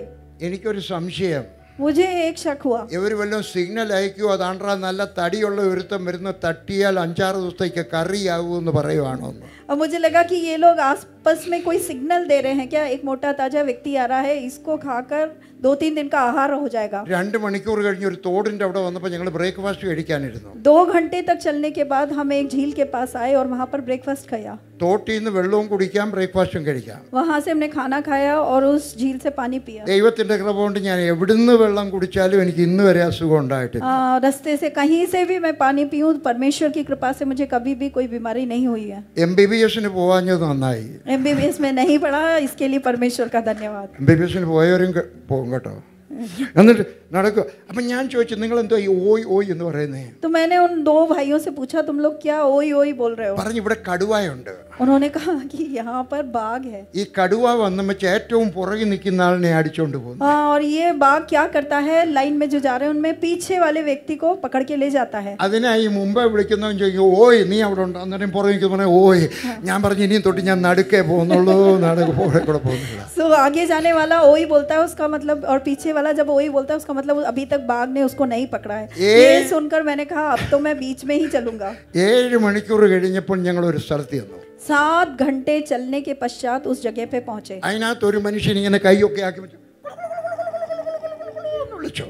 എനിക്കൊരു സംശയം. मुझे एक शक हुआ. ഇവർ വല്ലതും സിഗ്നൽ അയക്കുമോ, അതാണ്ടാ നല്ല തടിയുള്ള ഒരുത്തം വരുന്ന തട്ടിയാൽ 5-6 ദിവസത്തേക്ക് കറിയാകുമെന്ന് പറയുവാണോ? अब मुझे लगा कि ये लोग आपस में कोई सिग्नल दे रहे हैं क्या, एक मोटा ताजा व्यक्ति आ रहा है, इसको खाकर 2-3 दिन का आहार हो जाएगा. 2 മണിക്കൂർ കഴിഞ്ഞ് ഒരു തോടിന്റെ അവിടെ വന്നപ്പോൾ ഞങ്ങൾ ബ്രേക്ക്ഫാസ്റ്റ് കഴിക്കാനിരുന്നു. 2 घंटे तक चलने के बाद हम एक झील के पास आए और वहाँ पर ब्रेकफास्ट खाया. തോട്ടിൽ നിന്ന് വെള്ളവും കുടിക്കാം, ബ്രേക്ക്ഫാസ്റ്റും കഴിക്കാം. वहाँ से हमने खाना खाया और उस झील से पानी पिया. ദൈവത്തിന്റെ കൃപ കൊണ്ട് ഞാൻ എവിടുന്ന് വെള്ളം കുടിച്ചാലും എനിക്ക് ഇന്ന് വരെ അസുഖം ഉണ്ടായിട്ടില്ല. रास्ते से कहीं से भी मैं पानी पीऊं, परमेश्वर की कृपा से मुझे कभी भी कोई बीमारी नहीं हुई है. MBBS പോവാഞ്ഞത് നന്നായി. MBBS में नहीं पढ़ा, इसके लिए परमेश्वर का धन्यवाद. MBBS പോയവരും പോകും കേട്ടോ. എന്നിട്ട് നടക്കുക. അപ്പം ഞാൻ ചോദിച്ചു നിങ്ങൾ എന്തോ ഈ ഓയ് ഓയ് എന്ന് പറയുന്നേ? तो मैंने उन 2 भाइयों से पूछा तुम लोग क्या ओय ओय बोल रहे हो? പറഞ്ഞു ഇവിടെ കടുവയുണ്ട്. उन्होंने कहा कि यहाँ पर बाघ है. ഈ കടുവ വന്ന് വെച്ച് ഏറ്റവും പുറകിൽ നിൽക്കുന്ന ആളിനെ അടിച്ചോണ്ട് പോകുന്നു. हाँ, और ये बाघ क्या करता है, लाइन में जो जा रहे हैं उनमें पीछे वाले व्यक्ति को पकड़ के ले जाता है. അതിനായി മുമ്പേ വിളിക്കുന്നവൻ ചോദിക്കും ഓയ് നീ അവിടെ ഉണ്ട്, അന്നേരം പുറകെ നിൽക്കുന്ന ഓയ്. ഞാൻ പറഞ്ഞു ഇനിയും തൊട്ട് ഞാൻ നടുക്കേ പോകുന്നുള്ളൂ, നടുക്ക് കൂടെ പോകുന്നില്ല. सो आगे जाने वाला ओय बोलता है, उसका मतलब, और पीछे वाला जब ओय बोलता है उसका मतलब अभी तक बाघ ने उसको नहीं पकड़ा है. ये सुनकर मैंने कहा अब तो मैं बीच में ही चलूंगा. 7 മണിക്കൂർ കഴിഞ്ഞപ്പോൾ ഞങ്ങൾ ഒരു സ്ഥലത്ത് ചെന്നു. 7 घंटे चलने के पश्चात उस जगह पे पहुंचे. അതിനകത്ത് ഒരു മനുഷ്യൻ ഇങ്ങനെ കൈയൊക്കെ ആക്കി വെച്ചു വിളിച്ചോ.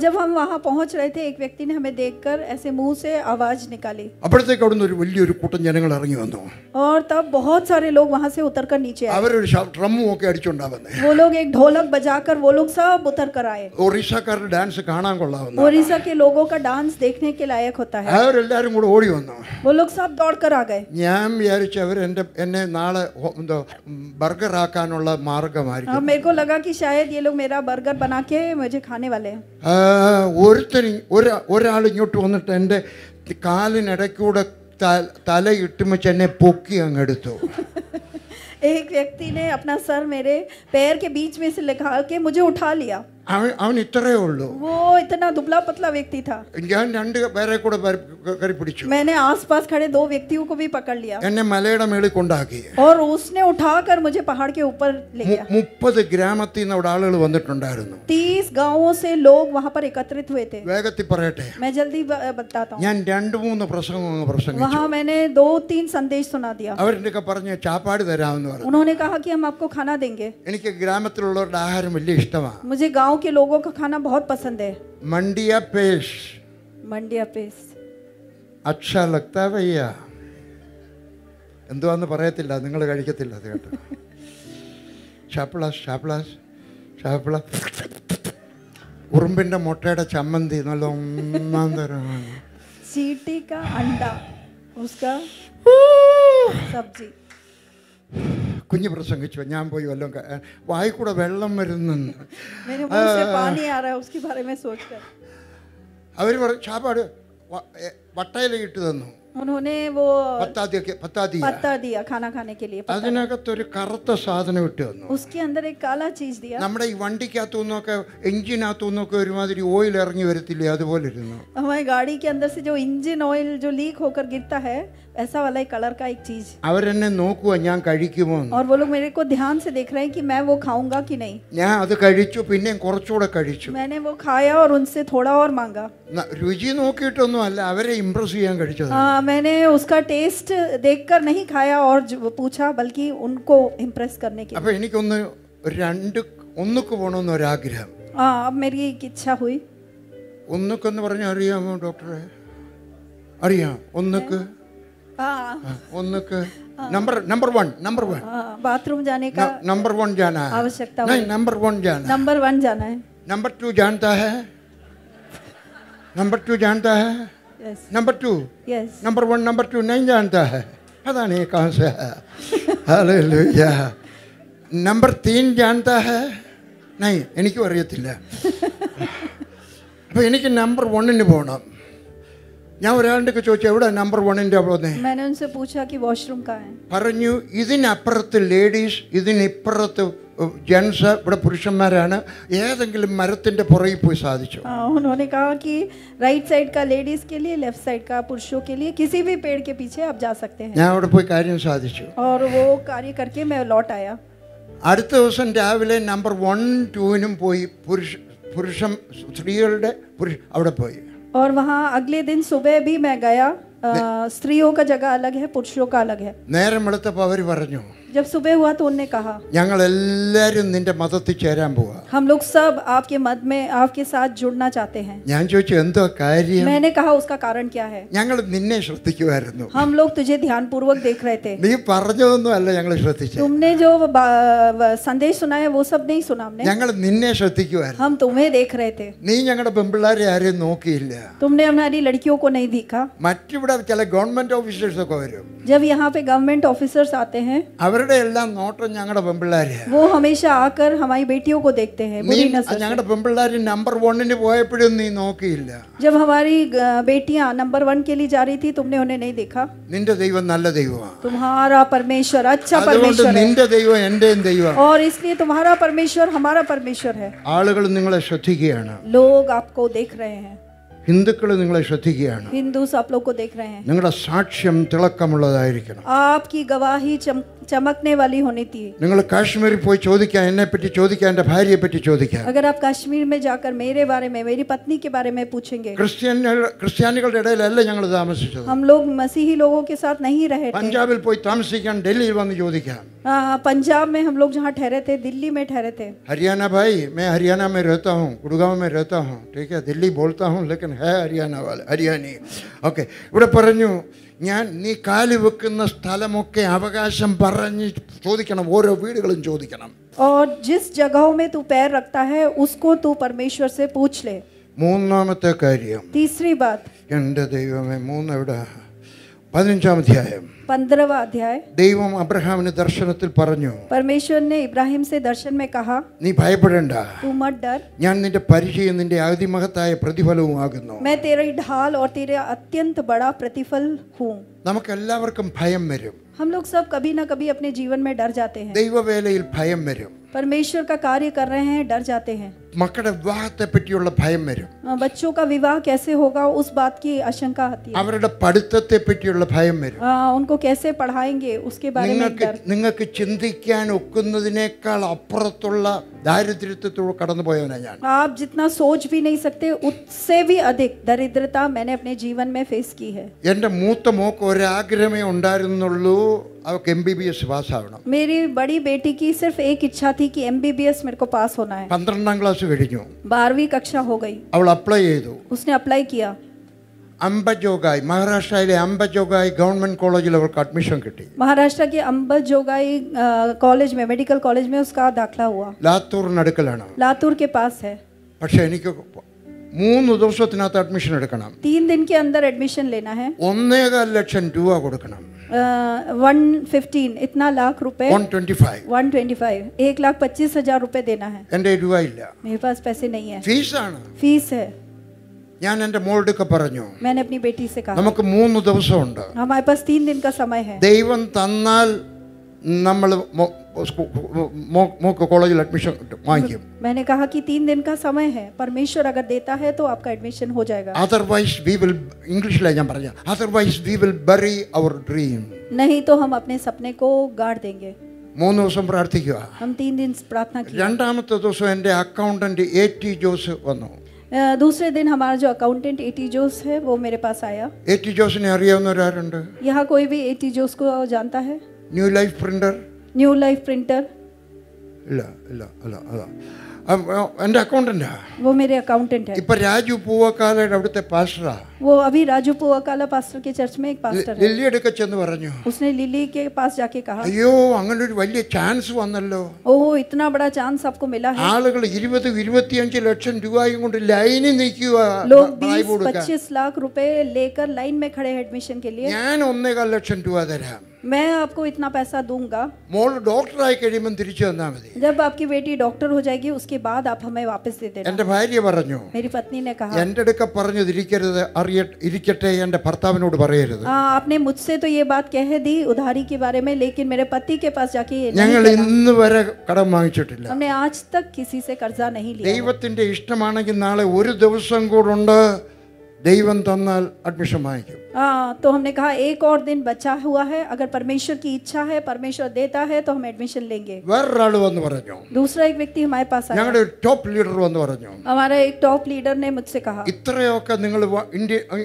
जब हम वहाँ पहुंच रहे थे एक व्यक्ति ने हमें देखकर ऐसे मुंह से आवाज निकाली. അപ്പോഴത്തേക്ക് അവിടെ നിന്ന് ഒരു വലിയൊരു കൂട്ടം ജനങ്ങൾ ഇറങ്ങി വന്നു. और तब बहुत सारे लोग वहाँ से उतर कर नीचे आए. അവരൊരു ഡ്രമ്മും ഒക്കെ അടിച്ചോണ്ടാ വന്നേ. वो लोग एक ढोलक बजाकर वो लोग सब उतर कर आए. ഒറീസക്കാരുടെ ഡാൻസ് കാണാൻ കൊള്ളാവുന്ന. ओडिशा के लोगों का डांस देखने के लायक होता है. അവരെല്ലാരും കൂടെ ഓടി വന്നു. वो लोग सब दौड़ कर आ गए. ഞാൻ വിചാരിച്ചു അവർ എന്നെ നാളെ എന്തോ ബർഗർ ആക്കാനുള്ള മാർഗമായിരിക്കും. मेरे को लगा कि शायद ये लोग मेरा बर्गर बना के मुझे खाने वाले हैं. ഒരാൾ ഇങ്ങോട്ട് വന്നിട്ട് എൻ്റെ കാലിനിടയ്ക്കൂടെ തലയിട്ട് വെച്ച് എന്നെ പൊക്കി അങ്ങെടുത്തു. एक व्यक्ति ने अपना सर मेरे पैर के बीच में से लगा के मुझे उठा लिया. അവൻ ഇത്രയേ ഉള്ളൂ. वो इतना दुबला पतला व्यक्ति था. ഞാൻ 2 പേരെ കൂടെ കയറി പിടിച്ചു. मैंने आसपास खड़े 2 व्यक्तियों को भी पकड़ लिया. എന്നെ മലയുടെ മേളിൽ കൊണ്ടാക്കി. और उसने उठाकर मुझे पहाड़ के ऊपर ले गया. 30 ഗ്രാമത്തിൽ നിന്ന് അവിടെ ആളുകൾ വന്നിട്ടുണ്ടായിരുന്നു. 30 गांवों से लोग वहां पर एकत्रित हुए थे. വേഗത്തിൽ പറയട്ടെ, मैं जल्दी बताता हूँ. ഞാൻ 2-3 പ്രസംഗം പ്രസംഗിച്ചു. वहाँ मैंने 2-3 संदेश सुना दिया. അവരെന്നൊക്കെ പറഞ്ഞ് ചാപ്പാട് തരാമെന്ന് പറഞ്ഞു. उन्होंने कहा कि हम आपको खाना देंगे. എനിക്ക് ഗ്രാമത്തിലുള്ളവരുടെ ആഹാരം വലിയ ഇഷ്ടമാണ്. मुझे गांव के लोगों का खाना बहुत पसंद है. मंडिया पेश मंडिया पेश अच्छा लगता है भैया. എന്തുവാന്ന് പറയത്തില്ല, നിങ്ങൾ കഴിക്കത്തില്ല അത് കേട്ടോ. ഷാപ്പിളാസ് ഷാപ്പിളാസ് ഷാപ്പിള ഉറുമ്പിൻ്റെ മുട്ടയുടെ ചമ്മന്തി നല്ല ഒന്നാം തരമാണ്. चींटी का अंडा उसका सब्जी. കുഞ്ഞ് പ്രസംഗിച്ചു, ഞാൻ പോയി വല്ലതും വായി കൂടെ വെള്ളം വരുന്നെന്ന്. मेरे मुंह से पानी आ रहा है उसके बारे में सोचकर. അവർ പറഞ്ഞു ചാപ്പാട് വട്ടയില ഇട്ട് തന്നു. उन्होंने वो പത്താതി पत्ता दिया खाना खाने के लिए, पत्ता। അതിനകത്തൊരു കറുത്ത സാധനം ഇട്ട് തന്നു. उसके अंदर एक काला चीज दिया। നമ്മുടെ ഈ വണ്ടിക്കകത്തു നിന്നൊക്കെ എഞ്ചിനകത്തു നിന്നൊക്കെ ഒരുമാതിരി ഓയിൽ ഇറങ്ങി വരത്തില്ലേ, അതുപോലെ ഇരുന്നു. हमारी गाड़ी के अंदर से जो इंजन ऑयल जो लीक होकर गिरता है, ऐसा वाला एक कलर का एक चीज। അവരെന്നെ നോക്കുക ഞാൻ കഴിക്കുമോ എന്ന്. और वो लोग मेरे को ध्यान से देख रहे हैं कि मैं वो खाऊंगा कि नहीं। ഞാൻ അത് കഴിച്ചു, പിന്നെയും കുറച്ചുകൂടെ കഴിച്ചു. मैंने वो खाया और उनसे थोड़ा और मांगा। രുചി നോക്കിയിട്ടൊന്നും അല്ല, അവരെ ഇംപ്രസ് ചെയ്യാൻ കഴിച്ചത്. मैंने उसका टेस्ट देखकर नहीं खाया और पूछा, बल्कि उनको इम्प्रेस करने के लिए। അപ്പൊ എനിക്കൊന്ന് ഒന്നുക്ക് പോകണമെന്ന് ഒരാഗ്രഹം. अब मेरी एक इच्छा हुई। ഒന്നുക്കെന്ന് പറഞ്ഞാൽ അറിയാമോ ഡോക്ടറെ? അറിയാം ഒന്നുക്ക്. ഒന്നുക്ക് नंबर वन बाथरूम जाने का नंबर 1 जाना है, आवश्यकता नहीं नंबर 1 जाना, नंबर 1 जाना है। नंबर 2 जानता है, नंबर 2 जानता है, yes number 2 yes. Number 1 number 2 नहीं जानता है, पता नहीं कहाँ से है। हालेलुया। नंबर 3 जानता है, नहीं എനിക്കും അറിയത്തില്ല. അപ്പോൾ എനിക്ക് നമ്പർ 1 പോകണം. ഞാൻ ഒരാളുടെ ചോദിച്ചു എവിടെ നമ്പർ 1 പോകുന്നേ? मैंने उनसे पूछा कि वॉशरूम कहाँ है। പറഞ്ഞു ഇതിനപ്പുറത്ത് ലേഡീസ്, ഇതിനിപ്പുറത്ത് ജെൻസ്, ഇവിടെ പുരുഷന്മാരാണ്. ഏതെങ്കിലും മരത്തിന്റെ പുറകിൽ പോയി സാധിച്ചു. उन्होंने कहा कि राइट साइड का लेडीज के लिए, लेफ्ट साइड का पुरुषों के लिए, किसी भी पेड़ के पीछे आप जा सकते हैं। ഞാൻ അവിടെ പോയി കാര്യം സാധിച്ചു. और वो कार्य करके मैं लौट आया। അടുത്ത ദിവസം രാവിലെ നമ്പർ 1 2 പോയി സ്ത്രീകളുടെ അവിടെ പോയി. और वहाँ अगले दिन सुबह भी मैं गया। स्त्रियों का जगह अलग है, पुरुषों का अलग है। നേരം വെളുത്തപ്പോൾ അവർ പറഞ്ഞു, जब सुबह हुआ तो उनने कहा ഞങ്ങൾ എല്ലാവരും നിന്റെ മതത്തിൽ ചേരാൻ പോവാ. हम लोग सब आपके मत में आपके साथ जुड़ना चाहते हैं। ഞാൻ ചോദിച്ചു എന്തോ കാര്യം? मैंने कहा उसका कारण क्या है? ഞങ്ങൾ നിന്നെ ശ്രദ്ധിക്കുമായിരുന്നു. हम लोग तुझे ध्यानपूर्वक देख रहे थे। നീ പറഞ്ഞതൊന്നും അല്ല ഞങ്ങൾ ശ്രദ്ധിച്ചത്. तुमने जो संदेश सुनाया वो सब नहीं सुना हमने। ഞങ്ങൾ നിന്നെ ശ്രദ്ധിക്കുമായിരുന്നു. हम तुम्हें देख रहे थे। നീ ഞങ്ങളുടെ പെമ്പിള്ളാരെ ആരെയും നോക്കിയില്ല. तुमने हमारी लड़कियों को नहीं देखा। മറ്റിവിടെ ചില ഗവൺമെന്റ് ഓഫീസേഴ്സ് ഒക്കെ വരും. जब यहाँ पे गवर्नमेंट ऑफिसर्स आते हैं, അവരുടെ എല്ലാം നോട്ടം ഞങ്ങളുടെ പെമ്പിള്ളാരെയാ. वो हमेशा आकर हमारी बेटियों को देखते हैं बुरी नजर से। ഞങ്ങളുടെ പെമ്പിള്ളാര് നമ്പർ 1 പോയപ്പോഴും നീ നോക്കിയില്ല. जब हमारी बेटियां नंबर 1 के लिए जा रही थी, तुमने उन्हें नहीं देखा। നിന്റെ ദൈവം നല്ല ദൈവമാണ്. तुम्हारा परमेश्वर अच्छा അതുകൊണ്ട് परमेश्वर है, നിന്റെ ദൈവം എന്റെയും ദൈവമാണ്. और इसलिए तुम्हारा परमेश्वर हमारा परमेश्वर है। ആളുകൾ നിങ്ങളെ ശ്രദ്ധിക്കുകയാണ്. लोग आपको देख रहे हैं, ഹിന്ദുക്കൾ നിങ്ങളെ ശ്രദ്ധിക്കുകയാണ്. हिंदूस आप लोग को देख रहे हैं। നിങ്ങളുടെ സാക്ഷ്യം തിളക്കമുള്ളതായിരിക്കണം. आपकी गवाही चमकने वाली होनी थी। നിങ്ങൾ കാശ്മീരിൽ പോയി ചോദിക്കാൻ, എന്നെ പറ്റി ചോദിക്കാൻ, എൻ്റെ ഭാര്യയെ പറ്റി ചോദിക്കാൻ. अगर आप कश्मीर में जाकर मेरे बारे में, मेरी पत्नी के बारे में पूछेंगे। ക്രിസ്ത്യാനികളുടെ ഇടയിലല്ല ഞങ്ങൾ താമസിച്ചത്. हम लोग मसीही लोगों के साथ नहीं रहे थे। പഞ്ചാബിൽ പോയി താമസിക്കാൻ ഡൽഹിയിൽ വന്ന് ചോദിക്കാൻ. पंजाब में हम लोग जहाँ ठहरे थे, दिल्ली में ठहरे थे। हरियाणा भाई, मैं हरियाणा में रहता हूँ, गुड़गांव में रहता हूँ, ठीक है, दिल्ली बोलता हूँ लेकिन है हरियाणा वाला, हरियाणी. ഓക്കെ, ഇവിടെ പറഞ്ഞു ഞാൻ നീ കാല് വെക്കുന്ന സ്ഥലമൊക്കെ അവകാശം പറഞ്ഞ് ചോദിക്കണം, ഓരോ വീടുകളും ചോദിക്കണം. और जिस जगहों में तू पैर रखता है उसको तू परमेश्वर से पूछ ले। മൂന്നാമത്തെ കാര്യം, तीसरी बात, എൻ്റെ ദൈവമേ, 3 എവിടെ? 15-ാം അധ്യായം 15वां अध्याय। ദൈവം അബ്രഹാമിന് ദർശനത്തിൽ പറഞ്ഞു, परमेश्वर ने इब्राहिम से दर्शन में कहा, നീ ഭയപ്പെടേണ്ട, तू मत डर, ഞാൻ നിന്റെ പരിചയം നിന്റെ അതിമഹത്തായ പ്രതിഫലവും ആകുന്നു. मैं तेरी ढाल और तेरे अत्यंत बड़ा प्रतिफल हूँ। നമുക്കെല്ലാവർക്കും ഭയം വരും. हम लोग सब कभी ना कभी अपने जीवन में डर जाते हैं। ദൈവവേലയിൽ ഭയം വരും. परमेश्वर का कार्य कर रहे हैं, डर जाते हैं। മക്കളുടെ വിവാഹത്തെ പറ്റിയുള്ള ഭയം വരും. बच्चों का विवाह कैसे होगा उस बात की आशंका आती है। അവരുടെ പഠിത്തത്തെ പറ്റിയുള്ള ഭയം വരും. उनको कैसे पढ़ाएंगे उसके बारे में डर। നിങ്ങൾക്ക് ചിന്തിക്കാൻ ഒക്കുന്നതിനേക്കാൾ അപ്പുറത്തുള്ള ദാരിദ്ര്യത്തിലൂടെ കടന്നുപോയവനാണ് ഞാൻ. आप जितना सोच भी नहीं सकते उससे भी अधिक दरिद्रता मैंने अपने जीवन में फेस की है। എൻ്റെ മൂത്ത മോക്ക് ഒരാഗ്രഹമേ ഉണ്ടായിരുന്നുള്ളൂ, അവൾക്ക് MBBS പാസ്സാവണം. मेरी बड़ी बेटी की सिर्फ एक इच्छा थी कि MBBS मेरे को पास होना है। 12ാം ക്ലാസ് കഴിഞ്ഞു, 12वीं कक्षा हो गई, അവൾ അപ്ലൈ ചെയ്തു. उसने अप्लाई किया। അംബജോഗായി, മഹാരാഷ്ട്രയിലെ അംബജോഗായി ഗവൺമെന്റ് കോളേജിൽ അവൾക്ക് അഡ്മിഷൻ കിട്ടി. महाराष्ट्र के अंबजोगाई कॉलेज में, मेडिकल कॉलेज में उसका दाखला हुआ। ലാത്തൂറിനടുക്കലാണ്. लातूर के पास है। പക്ഷെ എനിക്ക് 3 ദിവസത്തിനകത്ത് അഡ്മിഷൻ എടുക്കണം. 3 दिन के अंदर एडमिशन लेना है। 1.25 ലക്ഷം രൂപ കൊടുക്കണം. 115 इतना लाख रुपए, 125. 125 1,25,000 रुपए देना है। എൻ്റെ രൂപ ഇല്ല, मेरे पास पैसे नहीं है, ഫീസാണ്. फीस है। ഞാൻ എൻ്റെ മോളുടെ പറഞ്ഞു मैंने अपनी बेटी से कहा നമുക്ക് 3 ദിവസമുണ്ട്. हमारे पास 3 दिन का समय है. ദൈവം തന്നാൽ നമ്മൾ മോക്ക് കോളേജിൽ അഡ്മിഷൻ വാങ്ങിക്കും. मैंने कहा कि 3 दिन का समय है. परमेश्वर अगर देता है तो आपका एडमिशन हो जाएगा. അതർവൈസ് വി വിൽ ഇംഗ്ലീഷിലാണ് ഞാൻ പറഞ്ഞ otherwise we will bury our dream. नहीं तो हम अपने सपने को गाड़ देंगे. 3 ദിവസം പ്രാർത്ഥിക്കുക. हम 3 दिन प्रार्थना की. രണ്ടാമത്തെ ദിവസം എൻ്റെ അക്കൗണ്ടന്റ് AT ജോസ് വന്നു. दूसरे दिन हमारा जो अकाउंटेंट AT जोस है वो मेरे पास आया. AT ജോസിനെ അറിയാവുന്നവരാരുണ്ട്? यहाँ कोई भी AT जोस को जानता है? New life printer? New life printer? ഇല്ല ഇല്ല അല്ല അതാ എൻ്റെ അക്കൗണ്ടന്റാ. वो मेरे अकाउंटेंट है. ഇപ്പൊ രാജു പൂവക്കാലയുടെ അവിടുത്തെ പാസ്റ്ററാ. वो अभी राजू पुवाकाला पास्टर के चर्च में एक पास्टर है. ലില്ലി എടുക്ക ചെന്ന് പറഞ്ഞു, उसने लिली के पास जाके कहा, അയ്യോ അങ്ങനെ ഒരു വലിയ ചാൻസ് വന്നല്ലോ. ओह इतना बड़ा चांस आपको मिला है. ആളുകൾ 20-25 ലക്ഷം രൂപയും കൊണ്ട് ലൈനിൽ നിൽക്കുക. लोग 20-25 लाख रुपए लेकर लाइन में खड़े हैं एडमिशन के लिए. ഞാൻ 1.25 ലക്ഷം രൂപ തരാം. मैं आपको इतना पैसा दूंगा. മോൾ ഡോക്ടറായി കഴിയുമ്പോൾ തിരിച്ചു തന്നാൽ മതി. जब आपकी बेटी डॉक्टर हो जाएगी उसके बाद आप हमें वापस दे देना. എൻ്റെ ഭാര്യ പറഞ്ഞു, मेरी पत्नी ने कहा, എൻ്റെ അടുക്ക പറഞ്ഞതിരിക്കരുത്, ഇരിക്കട്ടെ എൻ്റെ ഭർത്താവിനോട് പറയരുത്. आपने मुझसे तो ये बात कह दी उधारी के बारे में, लेकिन मेरे पति के पास जाके ये नहीं ഞങ്ങൾ कहना. ഇന്ന് വരെ കടം വാങ്ങിച്ചിട്ടില്ല. हमने आज तक किसी से कर्जा नहीं लिया. ദൈവത്തിന്റെ ഇഷ്ടമാണെങ്കിൽ നാളെ ഒരു ദിവസം കൂടുണ്ട്, ദൈവം തന്നാൽ അഡ്മിഷൻ വാങ്ങിക്കും. तो हमने कहा एक और दिन बचा हुआ है, अगर परमेश्वर की इच्छा है, परमेश्वर देता है तो हम एडमिशन लेंगे. വേറൊരാൾ വന്ന് പറഞ്ഞു, दूसरा एक व्यक्ति हमारे पास आया. ഞങ്ങളുടെ ടോപ്പ് ലീഡർ വന്ന് പറഞ്ഞു, हमारा एक टॉप लीडर ने मुझसे कहा, ഇത്രയൊക്കെ നിങ്ങൾ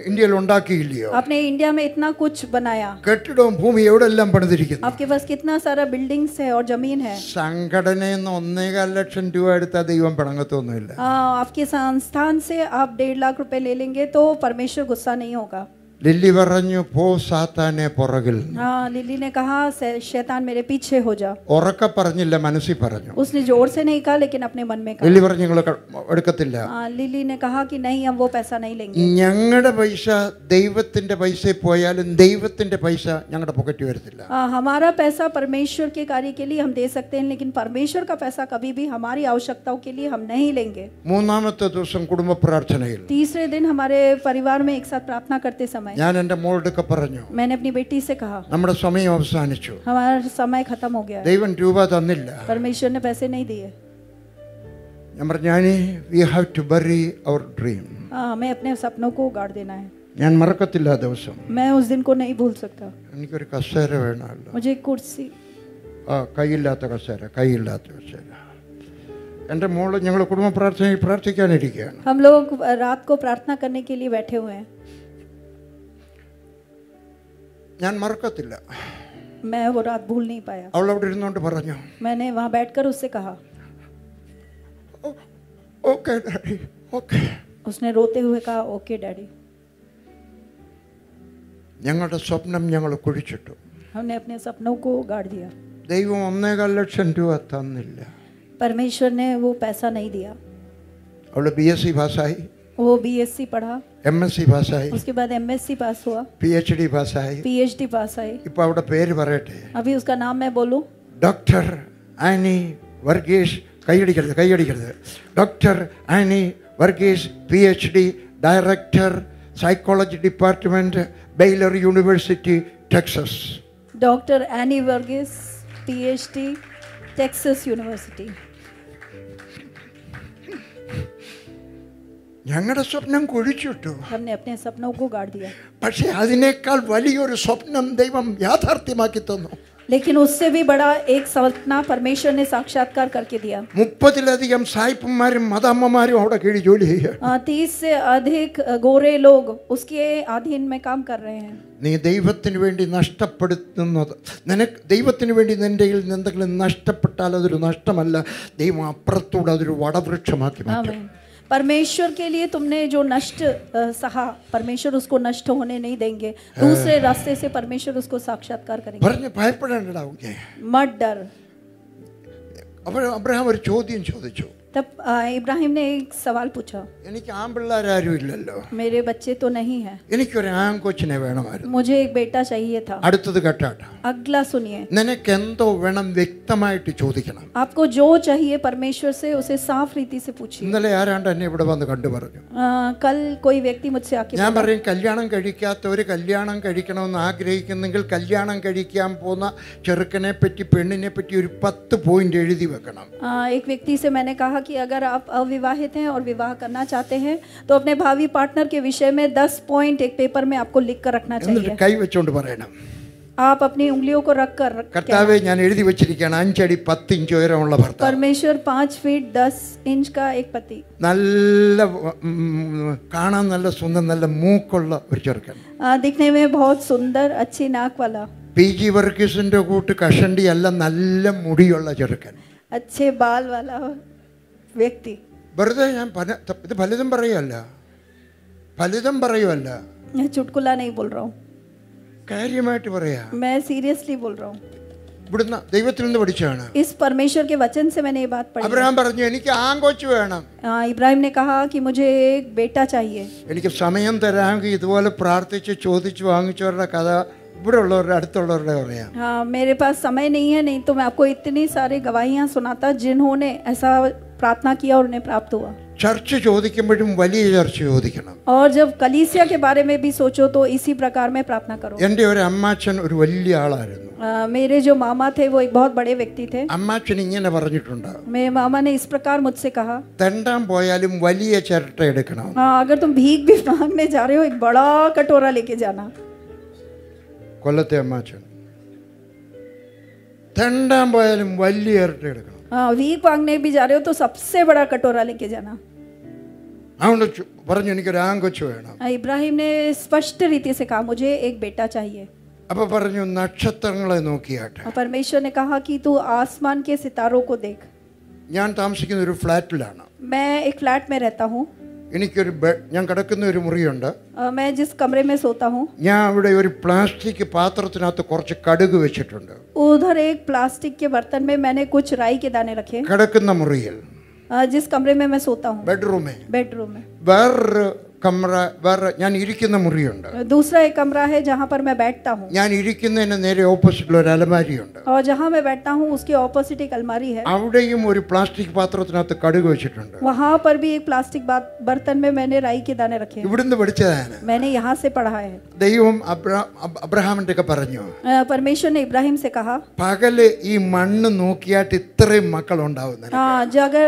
ഇന്ത്യയിൽ ഉണ്ടാക്കിയില്ലയോ? आपने इंडिया में इतना कुछ बनाया, കെട്ടിടവും ഭൂമി എവിടെല്ലാം പണിതിരിക്കുന്നു. आपके पास कितना सारा बिल्डिंग्स है और जमीन है. സംഘടനയിൽ നിന്ന് 1.25 ലക്ഷം രൂപ എടുത്താൽ ദൈവം പിണങ്ങത്തൊന്നുമില്ല. आपके संस्थान से आप 1.5 लाख रुपए ले लेंगे तो परमेश्वर गुस्सा नहीं होगा. ലില്ലി പറഞ്ഞു, പോ സാത്താനെ പുറകിൽ. हाँ, लिली ने कहा शैतान मेरे पीछे हो जा. ഉറക്കെ പറഞ്ഞില്ല, മനസ്സിൽ പറഞ്ഞു. उसने जोर से नहीं कहा लेकिन अपने मन में कहा. ലില്ലി പറഞ്ഞു, നിങ്ങൾ എടുക്കത്തില്ല. लिली ने कहा कि नहीं हम वो पैसा नहीं लेंगे. ഞങ്ങളുടെ പൈസ ദൈവത്തിന്റെ പൈസയിൽ പോയാലും ദൈവത്തിന്റെ പൈസ ഞങ്ങളുടെ പോക്കറ്റിൽ വരത്തില്ല. हमारा पैसा परमेश्वर के कार्य के लिए हम दे सकते हैं, लेकिन परमेश्वर का पैसा कभी भी हमारी आवश्यकताओं के लिए हम नहीं लेंगे. മൂന്നാമത്തെ ദിവസം കുടുംബ പ്രാർത്ഥനയിൽ तीसरे दिन हमारे परिवार में एक साथ प्रार्थना करते समय ഞാൻ എൻ്റെ മോളുടെ പറഞ്ഞു, मैंने अपनी बेटी से कहा, നമ്മുടെ സമയം അവസാനിച്ചു, हमारा समय खत्म हो गया है, ദൈവം രൂപ തന്നില്ല. परमेश्वर ने पैसे नहीं दिए. ഞാൻ പറഞ്ഞു, we have to bury our dream. हमें अपने सपनों को गाड़ देना है. ഞാൻ മറക്കത്തില്ല ആ ദിവസം. मैं उस दिन को नहीं भूल सकता. എനിക്കൊരു കസേര വേണമല്ലോ. मुझे एक कुर्सी, കൈയില്ലാത്ത കസേര. എൻ്റെ മോള് ഞങ്ങൾ കുടുംബ പ്രാർത്ഥനയിൽ പ്രാർത്ഥിക്കാനിരിക്കുകയാണ്. हम लोग रात को प्रार्थना करने के लिए बैठे हुए हैं. ഞാൻ മറക്കത്തില്ല. मैं वो रात भूल नहीं पाया. അവൾ അവിടെ ഇരുന്നുകൊണ്ട് പറഞ്ഞു, मैंने वहाँ बैठकर उससे कहा, ഓക്കെ ഡാഡി, ഓക്കെ. उसने रोते हुए कहा, ओके डैडी. ഞങ്ങളുടെ സ്വപ്നം ഞങ്ങൾ കുഴിച്ചിട്ടു. हमने अपने सपनों को गाड़ दिया. ദൈവം 1.25 ലക്ഷം രൂപ തന്നില്ല. परमेश्वर ने वो पैसा नहीं दिया. അവൾ BSc പാസ്സായി, वो BSc पढ़ा, MSc പാസ്സായി, उसके बाद MSc पास हुआ, PhD പാസ്സായി. PhD पास आई. ഇപ്പൊ അവിടെ പേര് പറയട്ടെ, अभी उसका नाम मैं बोलूं? ഡോക്ടർ ആനി വർഗീസ്. കൈയടിക്കരുത്. Doctor Annie Varghese, PhD, director psychology department, Baylor university, Texas. Doctor Annie Varghese, PhD, Texas university. ഞങ്ങളുടെ സ്വപ്നം കുഴിച്ചിട്ടു. हमने अपने सपनों को गाड़ दिया. പക്ഷേ അതിനേക്കാൾ വലിയൊരു സ്വപ്നം ദൈവം യാഥാർത്ഥ്യമാക്കി തന്നു. लेकिन उससे भी बड़ा एक सपना परमेश्वर ने साक्षात्कार करके दिया. 30-ലധികം സായിപ്പന്മാരും മദാമ്മമാരും അവിടെ കീഴിൽ ജോലി ചെയ്യുക. 30 से अधिक गोरे लोग उसके अधीन में काम कर रहे हैं. നീ ദൈവത്തിന് വേണ്ടി നഷ്ടപ്പെടുത്തുന്നത്, നിനക്ക് ദൈവത്തിന് വേണ്ടി നിന്റെ കയ്യിൽ നിന്ന് എന്തെങ്കിലും നഷ്ടപ്പെട്ടാൽ അതൊരു നഷ്ടമല്ല, ദൈവം അപ്പുറത്തൂടെ അതൊരു വടവൃക്ഷമാക്കി മാറ്റും. परमेश्वर के लिए तुमने जो नष्ट सहा, परमेश्वर उसको नष्ट होने नहीं देंगे. दूसरे रास्ते से परमेश्वर उसको साक्षात्कार करेंगे. പറഞ്ഞു, ഭയപ്പെടേണ്ടടാ. मत डर. അപ്പോൾ അബ്രഹാം ഒരു ചോദ്യം ചോദിച്ചു, तब इब्राहिम ने एक सवाल पूछा, എനിക്ക് ആൺപിള്ളേരാരും ഇല്ലല്ലോ, मेरे बच्चे तो नहीं है, എനിക്കൊരു ആൺകൊച്ചിനെ വേണമായിരുന്നു. मुझे एक बेटा चाहिए था. അടുത്തത് കേട്ടാട്ടെ, अगला सुनिए, നിനക്ക് എന്തോ വേണം വ്യക്തമായിട്ട് ചോദിക്കണം. आपको जो चाहिए परमेश्वर से उसे साफ रीति से पूछिए. ഇന്നലെ ആരാണ്ട് എന്നെ ഇവിടെ വന്ന് കണ്ടു പറഞ്ഞു, कल कोई व्यक्ति मुझसे आके ഞാൻ പറയും കല്യാണം കഴിക്കാത്തവർ കല്യാണം കഴിക്കണമെന്ന് ആഗ്രഹിക്കുന്നെങ്കിൽ കല്യാണം കഴിക്കാൻ പോകുന്ന ചെറുക്കനെ പറ്റി പെണ്ണിനെ പറ്റി ഒരു 10 പോയിന്റ് എഴുതി വെക്കണം. एक व्यक्ति से मैंने कहा कि अगर आप अविवाहित हैं और विवाह करना चाहते हैं तो अपने भावी पार्टनर के विषय में 10 पॉइंट एक पेपर में आपको लिख कर रखना എന്നിട്ട് चाहिए. കൈ വെച്ചോണ്ട് പറയണം, आप अपनी उंगलियों को रख कर കർത്താവേ ഞാൻ എഴുതി വെച്ചിരിക്കുകയാണ് 5 അടി 10 ഇഞ്ച് ഉയരമുള്ള ഭർത്താവ്, परमेश्वर 5 फीट 10 इंच का एक पति, നല്ല കാണാൻ നല്ല സുന്ദരം നല്ല മൂക്കുള്ള ഒരു ചെറുക്കൻ, दिखने में बहुत सुंदर अच्छी नाक वाला, PG വർഗീസിന്റെ കൂട്ട് കഷണ്ടി അല്ല, നല്ല മുടിയുള്ള ചെറുക്കൻ. अच्छे बाल वाला व्यक्ति. വെറുതെ ഞാൻ ഇത് ഫലിതം പറയുമല്ല, ഫലിതം പറയുമല്ല, मैं चुटकुला नहीं बोल रहा हूँ, കാര്യമായിട്ട് പറയാ. मैं सीरियसली बोल रहा हूँ. ഇവിടുന്ന് ദൈവത്തിൽ നിന്ന് പഠിച്ചാണ്. इस परमेश्वर के वचन से मैंने ये बात पढ़ी. അബ്രഹാം പറഞ്ഞു എനിക്ക് ആൺകൊച്ചു വേണം. इब्राहिम ने कहा कि मुझे एक बेटा चाहिए. എനിക്ക് സമയം തരാമെങ്കിൽ ഇതുപോലെ പ്രാർത്ഥിച്ച് ചോദിച്ച് വാങ്ങിച്ചവരുടെ കഥ ഇവിടെ ഉള്ളവരുടെ അടുത്തുള്ളവരുടെ പറയാം. हाँ, मेरे पास समय नहीं है, नहीं तो मैं आपको इतनी सारी गवाहियाँ सुनाता जिन्होंने ऐसा प्रार्थना किया और उन्हें प्राप्त हुआ. ചർച്ച ചോദിക്കുമ്പോഴും വലിയ ചർച്ച ചോദിക്കണം. और जब कलीसिया के बारे में भी सोचो तो इसी प्रकार में प्रार्थना करो. എൻ്റെ ഒരു അമ്മാച്ചൻ ഒരു വലിയ ആളായിരുന്നു. मेरे जो मामा थे वो एक बहुत बड़े व्यक्ति थे. അമ്മാച്ചൻ ഇങ്ങനെ പറഞ്ഞിട്ടുണ്ട്, मेरे मामा ने इस प्रकार मुझसे कहा, തെണ്ടാൻ പോയാലും വലിയ ചിരട്ട എടുക്കണം. हाँ, अगर तुम भीख भी मांगने जा रहे हो एक बड़ा कटोरा लेके जाना. കൊല്ലത്തെ അമ്മാച്ചൻ തെണ്ടാൻ പോയാലും വലിയ ചിരട്ട എടുക്കണം. हाँ, भीख मांगने भी जा रहे हो तो सबसे बड़ा कटोरा लेके जाना. അതുകൊണ്ട് പറഞ്ഞു എനിക്കൊരു ആൺകൊച്ചു വേണം. इब्राहिम ने स्पष्ट रीति से कहा मुझे एक बेटा चाहिए. അപ്പൊ പറഞ്ഞു നക്ഷത്രങ്ങളെ നോക്കിയാട്ടെ. और परमेश्वर ने कहा कि तू आसमान के सितारों को देख. ഞാൻ താമസിക്കുന്ന ഒരു ഫ്ലാറ്റിലാണ്. मैं एक फ्लैट में रहता हूँ. എനിക്കൊരു ഞാൻ കിടക്കുന്ന ഒരു മുറിയുണ്ട്. मैं जिस कमरे में सोता हूँ ഞാൻ അവിടെ ഒരു പ്ലാസ്റ്റിക് പാത്രത്തിനകത്ത് കുറച്ച് കടുക് വെച്ചിട്ടുണ്ട്. उधर एक प्लास्टिक के बर्तन में मैंने कुछ राई के दाने रखे. കിടക്കുന്ന മുറിയിൽ जिस कमरे में मैं सोता हूँ बेडरूम में വേറൊരു കമറ വേറെ ഞാൻ ഇരിക്കുന്ന മുറിയുണ്ട്. दूसरा एक कमरा है जहाँ पर मैं बैठता हूँ. ഞാൻ ഇരിക്കുന്നതിന് നേരെ ഓപ്പോസിറ്റിൽ ഒരു അലമാരിയുണ്ട്. और जहाँ मैं बैठता हूँ उसके ऑपोजिट एक अलमारी है. അവിടെയും ഒരു പ്ലാസ്റ്റിക് പാത്രത്തിനകത്ത് കടുക് വെച്ചിട്ടുണ്ട്. वहाँ पर भी एक प्लास्टिक बर्तन में मैंने राई के दाने रखे. ഇവിടുന്ന് പഠിച്ചതാണ്. मैंने यहाँ से पढ़ा है. ദൈവം അബ്രഹാമിന്റെ ഒക്കെ പറഞ്ഞു, परमेश्वर ने इब्राहिम से कहा, പകല് ഈ മണ്ണ് നോക്കിയാട്ട് ഇത്രയും മക്കൾ ഉണ്ടാവുന്നത്, हाँ, जो अगर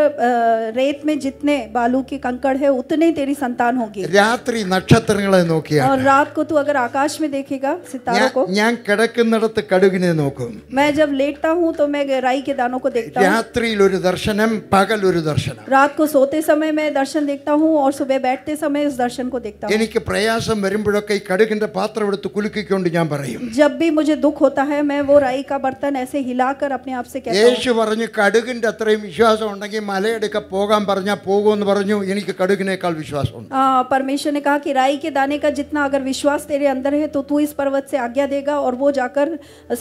रेत में जितने बालू के कंकड़ है उतने तेरी संतान होगी. രാത്രി നക്ഷത്രങ്ങളെ നോക്കിയാ और रात को तू अगर आकाश में देखेगा सितारों को. ഞാൻ കിടക്കുന്നിടത്ത് കടുകിനെ നോക്കും. मैं जब लेटता हूँ तो मैं राई के दानों को देखता हूँ. രാത്രിയിൽ ഒരു ദർശനം, പകൽ ഒരു ദർശനം. रात को सोते समय मैं दर्शन देखता हूँ और सुबह बैठते समय उस दर्शन को देखता हूँ. എനിക്ക് പ്രയാസം വരുമ്പോഴൊക്കെ ഈ കടുകിന്റെ പാത്രം എടുത്ത് കുലുക്കിക്കൊണ്ട് ഞാൻ പറയും, जब भी मुझे दुख होता है मैं वो राई का बर्तन ऐसे हिलाकर अपने आप से कहता हूँ. യേശു പറഞ്ഞു കടുകിന്റെ അത്രയും വിശ്വാസം ഉണ്ടെങ്കിൽ മലയെടുക്ക പോകാൻ പറഞ്ഞാൽ പോകുമെന്ന് പറഞ്ഞു. എനിക്ക് കടുകിനേക്കാൾ വിശ്വാസമുണ്ട്. परमेश्वर ने कहा कि राई के दाने का जितना अगर विश्वास तेरे अंदर है तो तू इस पर्वत से आज्ञा देगा और वो जाकर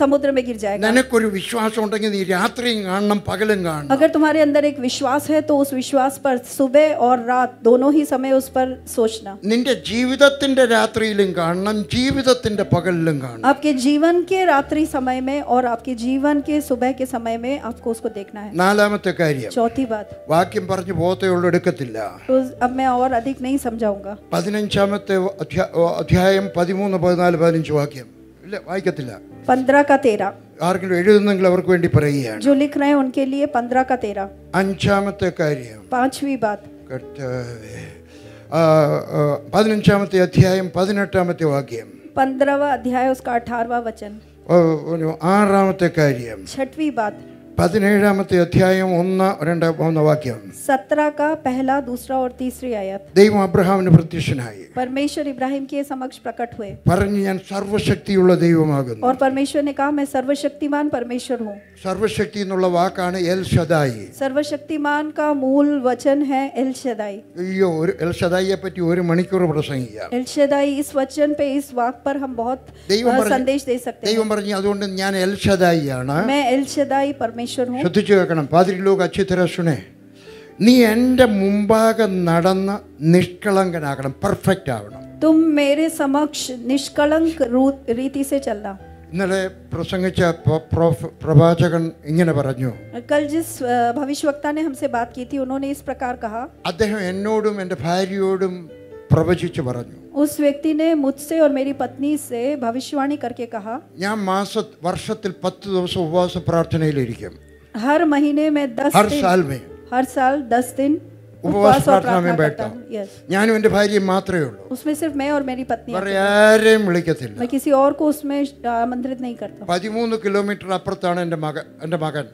समुद्र में गिर जाएगा. നിനക്കൊരു വിശ്വാസം ഉണ്ടെങ്കിൽ നീ രാത്രിയും കാണണം പകലും കാണണം. अगर तुम्हारे अंदर एक विश्वास है तो उस विश्वास पर सुबह और रात दोनों ही समय उस पर सोचना. നിന്റെ ജീവിതത്തിന്റെ രാത്രിയിലും കാണണം, ജീവിതത്തിന്റെ പകലിലും കാണണം. आपके जीवन के रात्रि समय में और आपके जीवन के सुबह के समय में आपको उसको देखना है. നാലാമത്തെ കാര്യം, चौथी बात, വാക്യം പറഞ്ഞു പോകത്തേ ഉള്ളൂ, എടുക്കത്തില്ല. तो अब मैं और अधिक नहीं समझाऊंगा. 15-ാമത്തെ അധ്യായം 13, 14, 15 വാക്യം ഇല്ല വായിക്കത്തില്ല. 15 का 13 ആർക്കെങ്കിലും എഴുതുന്നെങ്കിൽ അവർക്ക് വേണ്ടി പറയുകയാണ്. जो लिख रहे हैं उनके लिए 15 का 13. 5-ാമത്തെ കാര്യം, 5वीं बात, കർത്താവേ, 15-ാമത്തെ അധ്യായം 18-ാമത്തെ വാക്യം, 15वां अध्याय उसका 18वां वचन. 6-ാമത്തെ കാര്യം, 6वीं बात, 17-ാമത്തെ അധ്യായം 1, 2, 3 വാക്യം. 17 का पहला, दूसरा और तीसरी आयत. ദൈവം അബ്രഹാമിന് പ്രത്യക്ഷനായി परमेश्वर इब्राहिम के समक्ष प्रकट हुए പറഞ്ഞു, ഞാൻ സർവശക്തിയുള്ള ദൈവമാകുന്നു. और परमेश्वर ने कहा मैं सर्वशक्तिमान परमेश्वर हूँ. സർവശക്തി എന്നുള്ള വാക്കാണ് എൽ ഷദായി. सर्वशक्तिमान का मूल वचन है एल शदाई. അയ്യോ, ഒരു എൽ ഷദായിയെ പറ്റി 1 മണിക്കൂർ പ്രസംഗിക്കാം. एल शदाई इस वचन पे, इस वाक पर हम बहुत संदेश दे सकते हैं. ദൈവം പറഞ്ഞു അതുകൊണ്ട് ഞാൻ എൽ ഷദായി ആണ്. मैं एल शदाई परमेश्वर हूँ. ശ്രദ്ധിച്ചു കേൾക്കണം. പാതിരി ലോക अच्छी तरह सुने. നീ എൻ്റെ മുമ്പാകെ നടന്ന് നിഷ്കളങ്കനാകണം, പെർഫെക്റ്റ് ആവണം. तुम मेरे समक्ष निष्कलंक रीति से चलना. ഇന്നലെ പ്രസംഗിച്ച പ്രവാചകൻ ഇങ്ങനെ പറഞ്ഞു. कल जिस भविष्यवक्ता ने हमसे बात की थी उन्होंने इस प्रकार कहा. അദ്ദേഹം എന്നോടും എൻ്റെ ഭാര്യയോടും പ്രവചിച്ചു പറഞ്ഞു. उस व्यक्ति ने मुझसे और मेरी पत्नी से भविष्यवाणी करके कहा, ഞാൻ വർഷത്തിൽ 10 ദിവസം ഉപവാസ പ്രാർത്ഥനയിലിരിക്കും. हर महीने में 10 हर दिन, साल में हर साल 10 दिन उपवास और प्रार्थना में करता बैठता हूं. हूं. Yes. ഞാനും എൻ്റെ ഭാര്യയും മാത്രമേ ഉള്ളൂ. उसमें सिर्फ मैं और मेरी पत्नी വേറെ आते हैं. ആരെയും വിളിക്കത്തില്ല. मैं किसी और को उसमें आमंत्रित नहीं करता. 13 കിലോമീറ്റർ അപ്പുറത്താണ് എൻ്റെ മകൻ.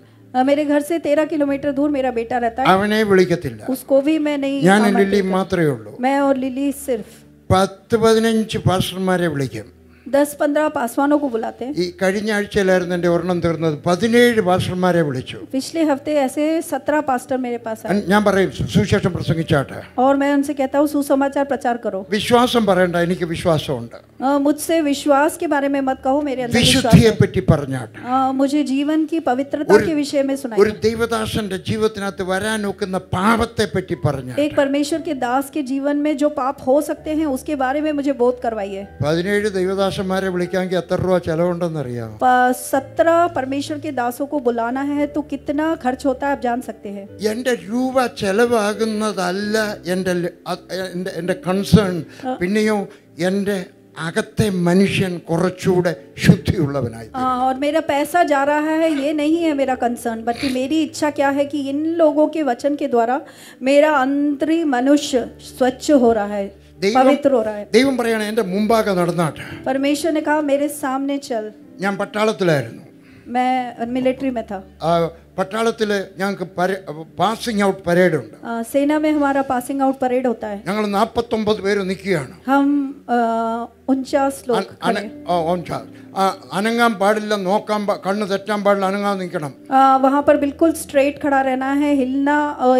मेरे घर से 13 किलोमीटर दूर मेरा बेटा रहता है. അവനെ വിളിക്കത്തില്ല. उसको भी मैं नहीं ഞാനും आमंत्रित ലില്ലിയും करती. മാത്രമേ ഉള്ളൂ. मैं और लिली सिर्फ 10-15 പാസ്റ്റർമാരെ വിളിക്കും. 10-15 पासवानों को बुलाते हैं. ഈ കഴിഞ്ഞ ആഴ്ചയിലായിരുന്നു എൻ്റെ ഒരെണ്ണം തീർന്നത്. 17 പാസ്റ്റർമാരെ വിളിച്ചു. पिछले हफ्ते ऐसे 17 पास्टर मेरे पास आए ഞാൻ പറയും സുവിശേഷം പ്രസംഗിച്ചാട്ടെ. और मैं उनसे कहता हूँ सुसमाचार प्रचार करो. വിശ്വാസം പറയണ്ട, എനിക്ക് വിശ്വാസമുണ്ട്. मुझसे विश्वास के बारे में मत कहो, मेरे अंदर विश्वास വിശുദ്ധിയെ है. പറ്റി പറഞ്ഞാട്ടെ. मुझे जीवन की पवित्रता के विषय में ഒരു सुनाइए. ദൈവദാസന്റെ ജീവിതത്തിനകത്ത് വരാൻ നോക്കുന്ന പാപത്തെ പറ്റി പറഞ്ഞു. एक परमेश्वर के दास के जीवन में जो पाप हो सकते हैं उसके बारे में मुझे बोध करवाइए. 17 ദൈവദാസന്മാരെ വിളിക്കാമെങ്കിൽ എത്ര രൂപ ചെലവുണ്ടെന്നറിയാമോ? 17 परमेश्वर के दासों को बुलाना है तो कितना खर्च होता है आप जान सकते हैं. എൻ്റെ രൂപ ചെലവാകുന്നതല്ല എൻ്റെ കൺസേൺ. പിന്നെയോ എൻ്റെ അകത്തെ മനുഷ്യൻ കുറച്ചുകൂടെ ശുദ്ധിയുള്ളവനായി. और मेरा पैसा जा रहा है ये नहीं है मेरा कंसर्न, बल्कि मेरी इच्छा क्या है कि इन लोगों के वचन के द्वारा मेरा अंतरी मनुष्य स्वच्छ हो रहा है, पवित्र हो रहा है. ദൈവം പറയണേ എൻ്റെ മുമ്പാകെ നടന്നാട്ടെ. परमेश्वर ने कहा मेरे सामने चल. ഞാൻ പട്ടാളത്തിലായിരുന്നു. मैं मिलिट्री में था. പട്ടാളത്തിൽ ഞങ്ങൾക്ക് പാസിംഗ് ഔട്ട് പരേഡ് ഉണ്ട്. सेना में हमारा पासिंग आउट परेड होता है. ഞങ്ങൾ 49 പേര് നിൽക്കുകയാണ്. हम 49 लोग खड़े. അനങ്ങാൻ പാടില്ല, കണ്ണ് തെറ്റാൻ പാടില്ല, അനങ്ങാൻ നിൽക്കണം. वहाँ पर बिल्कुल स्ट्रेट खड़ा रहना है, हिलना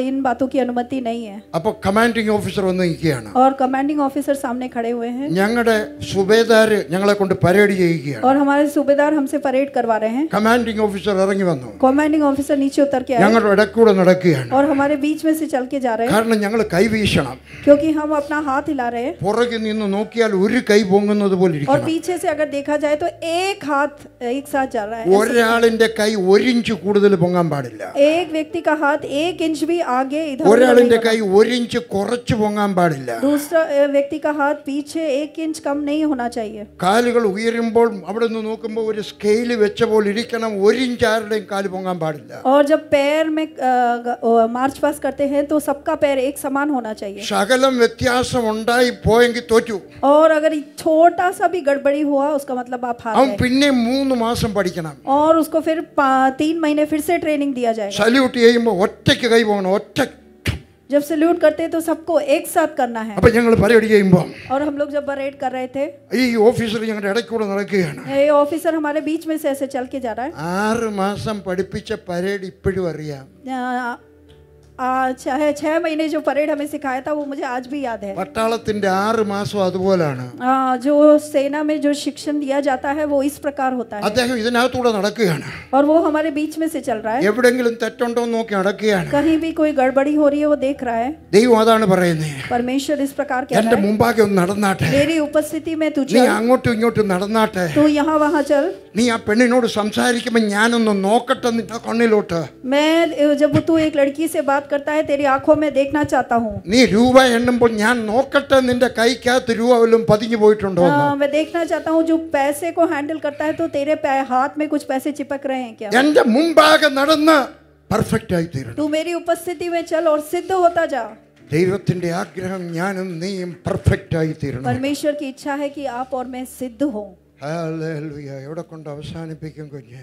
इन बातों की अनुमति नहीं है. അപ്പോൾ കമാൻഡിംഗ് ഓഫീസർ വന്ന് നിൽക്കുകയാണ്. और कमांडिंग ऑफिसर सामने खड़े हुए हैं. ഞങ്ങളുടെ സുബേദാർ ഞങ്ങളെ കൊണ്ട് പരേഡ് ചെയ്യുകയാണ്. और हमारे सूबेदार हमसे परेड करवा रहे हैं. കമാൻഡിംഗ് ഓഫീസർ ഇറങ്ങി വന്നു. कमांडिंग ऑफिसर नीचे उतर के आए ഞങ്ങളുടെ ഇടക്കൂടെ നടക്കുകയാണ്. और हमारे बीच में से चल के जा रहे हैं. കാരണം ഞങ്ങൾ കൈ വീശണം. क्योंकि हम अपना हाथ हिला रहे हैं. പുറകിൽ നിന്ന് നോക്കിയാൽ ഒരു കൈ പൊങ്ങുന്നത് പോലെ और ഇരിക്കണം. पीछे से अगर देखा जाए तो एक हाथ एक साथ जा रहा है. ഒരാളിന്റെ കൈ 1 ഇഞ്ച് കൂടുതൽ പൊങ്ങാൻ പാടില്ല. एक व्यक्ति का हाथ 1 इंच भी आगे इधर ഒരാളിന്റെ കൈ 1 ഇഞ്ച് കുറച്ച് പൊങ്ങാൻ പാടില്ല. दूसरा व्यक्ति का हाथ पीछे 1 इंच कम नहीं होना चाहिए. കാലുകൾ ഉയരുമ്പോൾ അവിടെ നിന്ന് നോക്കുമ്പോൾ ഒരു സ്കെയിൽ വെച്ച പോലെ ഇരിക്കണം. 1 ഇഞ്ച് ആരുടെയും കാല് പൊങ്ങാൻ പാടില്ല. और जब पैर में मार्च पास करते हैं तो सबका पैर एक समान होना चाहिए. ശകലം വ്യത്യാസം ഉണ്ടായി പോയെങ്കിൽ തോറ്റു. और अगर छोटा सा भी गड़बड़ी हुआ उसका मतलब आप हार അവൻ गए. പിന്നെ 3 മാസം പഠിക്കണം. और उसको फिर 3 महीने फिर से ट्रेनिंग दिया जाएगा. സല്യൂട്ട് ചെയ്യുമ്പോൾ ഒറ്റയ്ക്ക് കൈ പോകണം. ഒറ്റ जब सैल्यूट करते हैं तो सबको एक साथ करना है. അപ്പൊ ഞങ്ങൾ പരേഡ് ചെയ്യുമ്പോൾ और हम लोग जब परेड कर रहे थे ഈ ഓഫീസർ ഞങ്ങളുടെ ഇടയ്ക്കൂടെ നടക്കുകയാണ്. ये ऑफिसर हमारे बीच में से ऐसे चल के जा रहा है. 6 മാസം പഠിപ്പിച്ച പരേഡ് ഇപ്പോഴും അറിയാം. 6 महीने जो परेड हमें सिखाया था वो मुझे आज भी याद है. പട്ടാളത്തിന്റെ 6 മാസം അതുപോലാണ്. जो सेना में जो शिक्षण दिया जाता है वो इस प्रकार होता है. അദ്ദേഹം ഇതിനകത്തൂടെ നടക്കുകയാണ്. और वो हमारे बीच में से चल रहा है. എവിടെങ്കിലും തെറ്റുണ്ടോ എന്ന് നോക്കി നടക്കുകയാണ്. कहीं भी कोई गड़बड़ी हो रही है वो देख रहा है. ദൈവം അതാണ് പറയുന്നത്. परमेश्वर इस प्रकार कह എന്റെ रहा है മുമ്പാകെ ഒന്ന് നടന്നാട്ടെ. मेरी उपस्थिति में तू നീ चल, അങ്ങോട്ടും ഇങ്ങോട്ടും നടന്നാട്ടെ. तू यहाँ वहाँ चल. നീ ആ പെണ്ണിനോട് സംസാരിക്കുമ്പോൾ ഞാനൊന്ന് നോക്കട്ടെ നിന്റെ കണ്ണിലോട്ട്. मैं जब तू एक लड़की से बात करता है तेरी आंखों में देखना चाहता हूँ. നീ രൂപ എണ്ണുമ്പോൾ ഞാൻ നോക്കട്ടെ നിന്റെ കൈക്കകത്ത് രൂപ വല്ലതും പതിഞ്ഞു പോയിട്ടുണ്ടോ എന്ന്. मैं देखना चाहता हूँ जो पैसे को हैंडल करता है तो तेरे हाथ में कुछ पैसे चिपक रहे हैं क्या. എന്റെ മുമ്പാകെ നടന്ന് പെർഫെക്റ്റ് ആയി തീരണം. तू मेरी उपस्थिति में चल और सिद्ध होता जा. ദൈവത്തിന്റെ ആഗ്രഹം ഞാനും നീയും പെർഫെക്റ്റ് ആയി തീരണം. परमेश्वर की इच्छा है कि आप और मैं सिद्ध हो. ഹല്ലേലൂയ. എവിടെ കൊണ്ട് അവസാനിപ്പിക്കും കുഞ്ഞെ?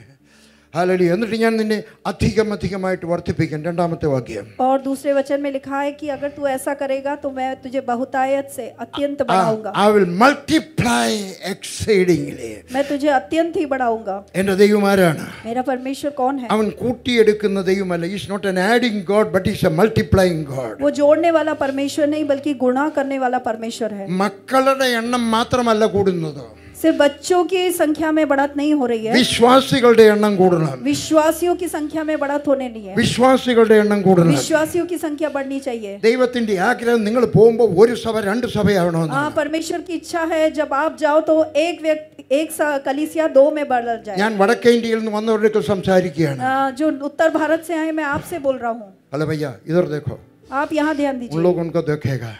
ഹല്ലേലൂയ. എന്നിട്ട് ഞാൻ നിന്നെ അധികമായിട്ട് വർദ്ധിപ്പിക്കും. 2ാമത്തെ വാക്യം. और दूसरे वचन में लिखा है कि अगर तू ऐसा करेगा तो मैं तुझे बहुतायत से अत्यंत बढ़ाऊंगा. I will multiply exceedingly. मैं तुझे अत्यंत ही बढ़ाऊंगा. എൻ്റെ ദൈവം ആരാണ്? मेरा परमेश्वर कौन है? അവൻ കൂട്ടിയെടുക്കുന്ന ദൈവമല്ല. He is not an adding God but he is a multiplying God. वो जोड़ने वाला परमेश्वर नहीं बल्कि गुणा करने वाला परमेश्वर है. മക്കളുടെ എണ്ണം മാത്രമല്ല കൂടുന്നത്. सिर्फ बच्चों की संख्या में बढ़त नहीं हो रही है, വിശ്വാസികളുടെ എണ്ണം കൂടണം. विश्वासियों की संख्या में बढ़त होने नहीं है, വിശ്വാസികളുടെ എണ്ണം കൂടണം. विश्वासियों की संख्या बढ़नी चाहिए. ദൈവത്തിന്റെ ആഗ്രഹം നിങ്ങൾ പോകുമ്പോൾ ഒരു സഭ രണ്ട് സഭയാവണമെന്ന്. हाँ, परमेश्वर की इच्छा है जब आप जाओ तो एक व्यक्ति एक कलीसिया दो में बढ़ जाए. ഞാൻ വടക്കേ ഇന്ത്യയിൽ നിന്ന് വന്നവരുടെ സംസാരിക്കുകയാണ്. जो उत्तर भारत से आए, मैं आपसे बोल रहा हूँ. അല്ല भैया इधर देखो, आप यहाँ ध्यान उन दीजिए, लोग उनको देखेगा.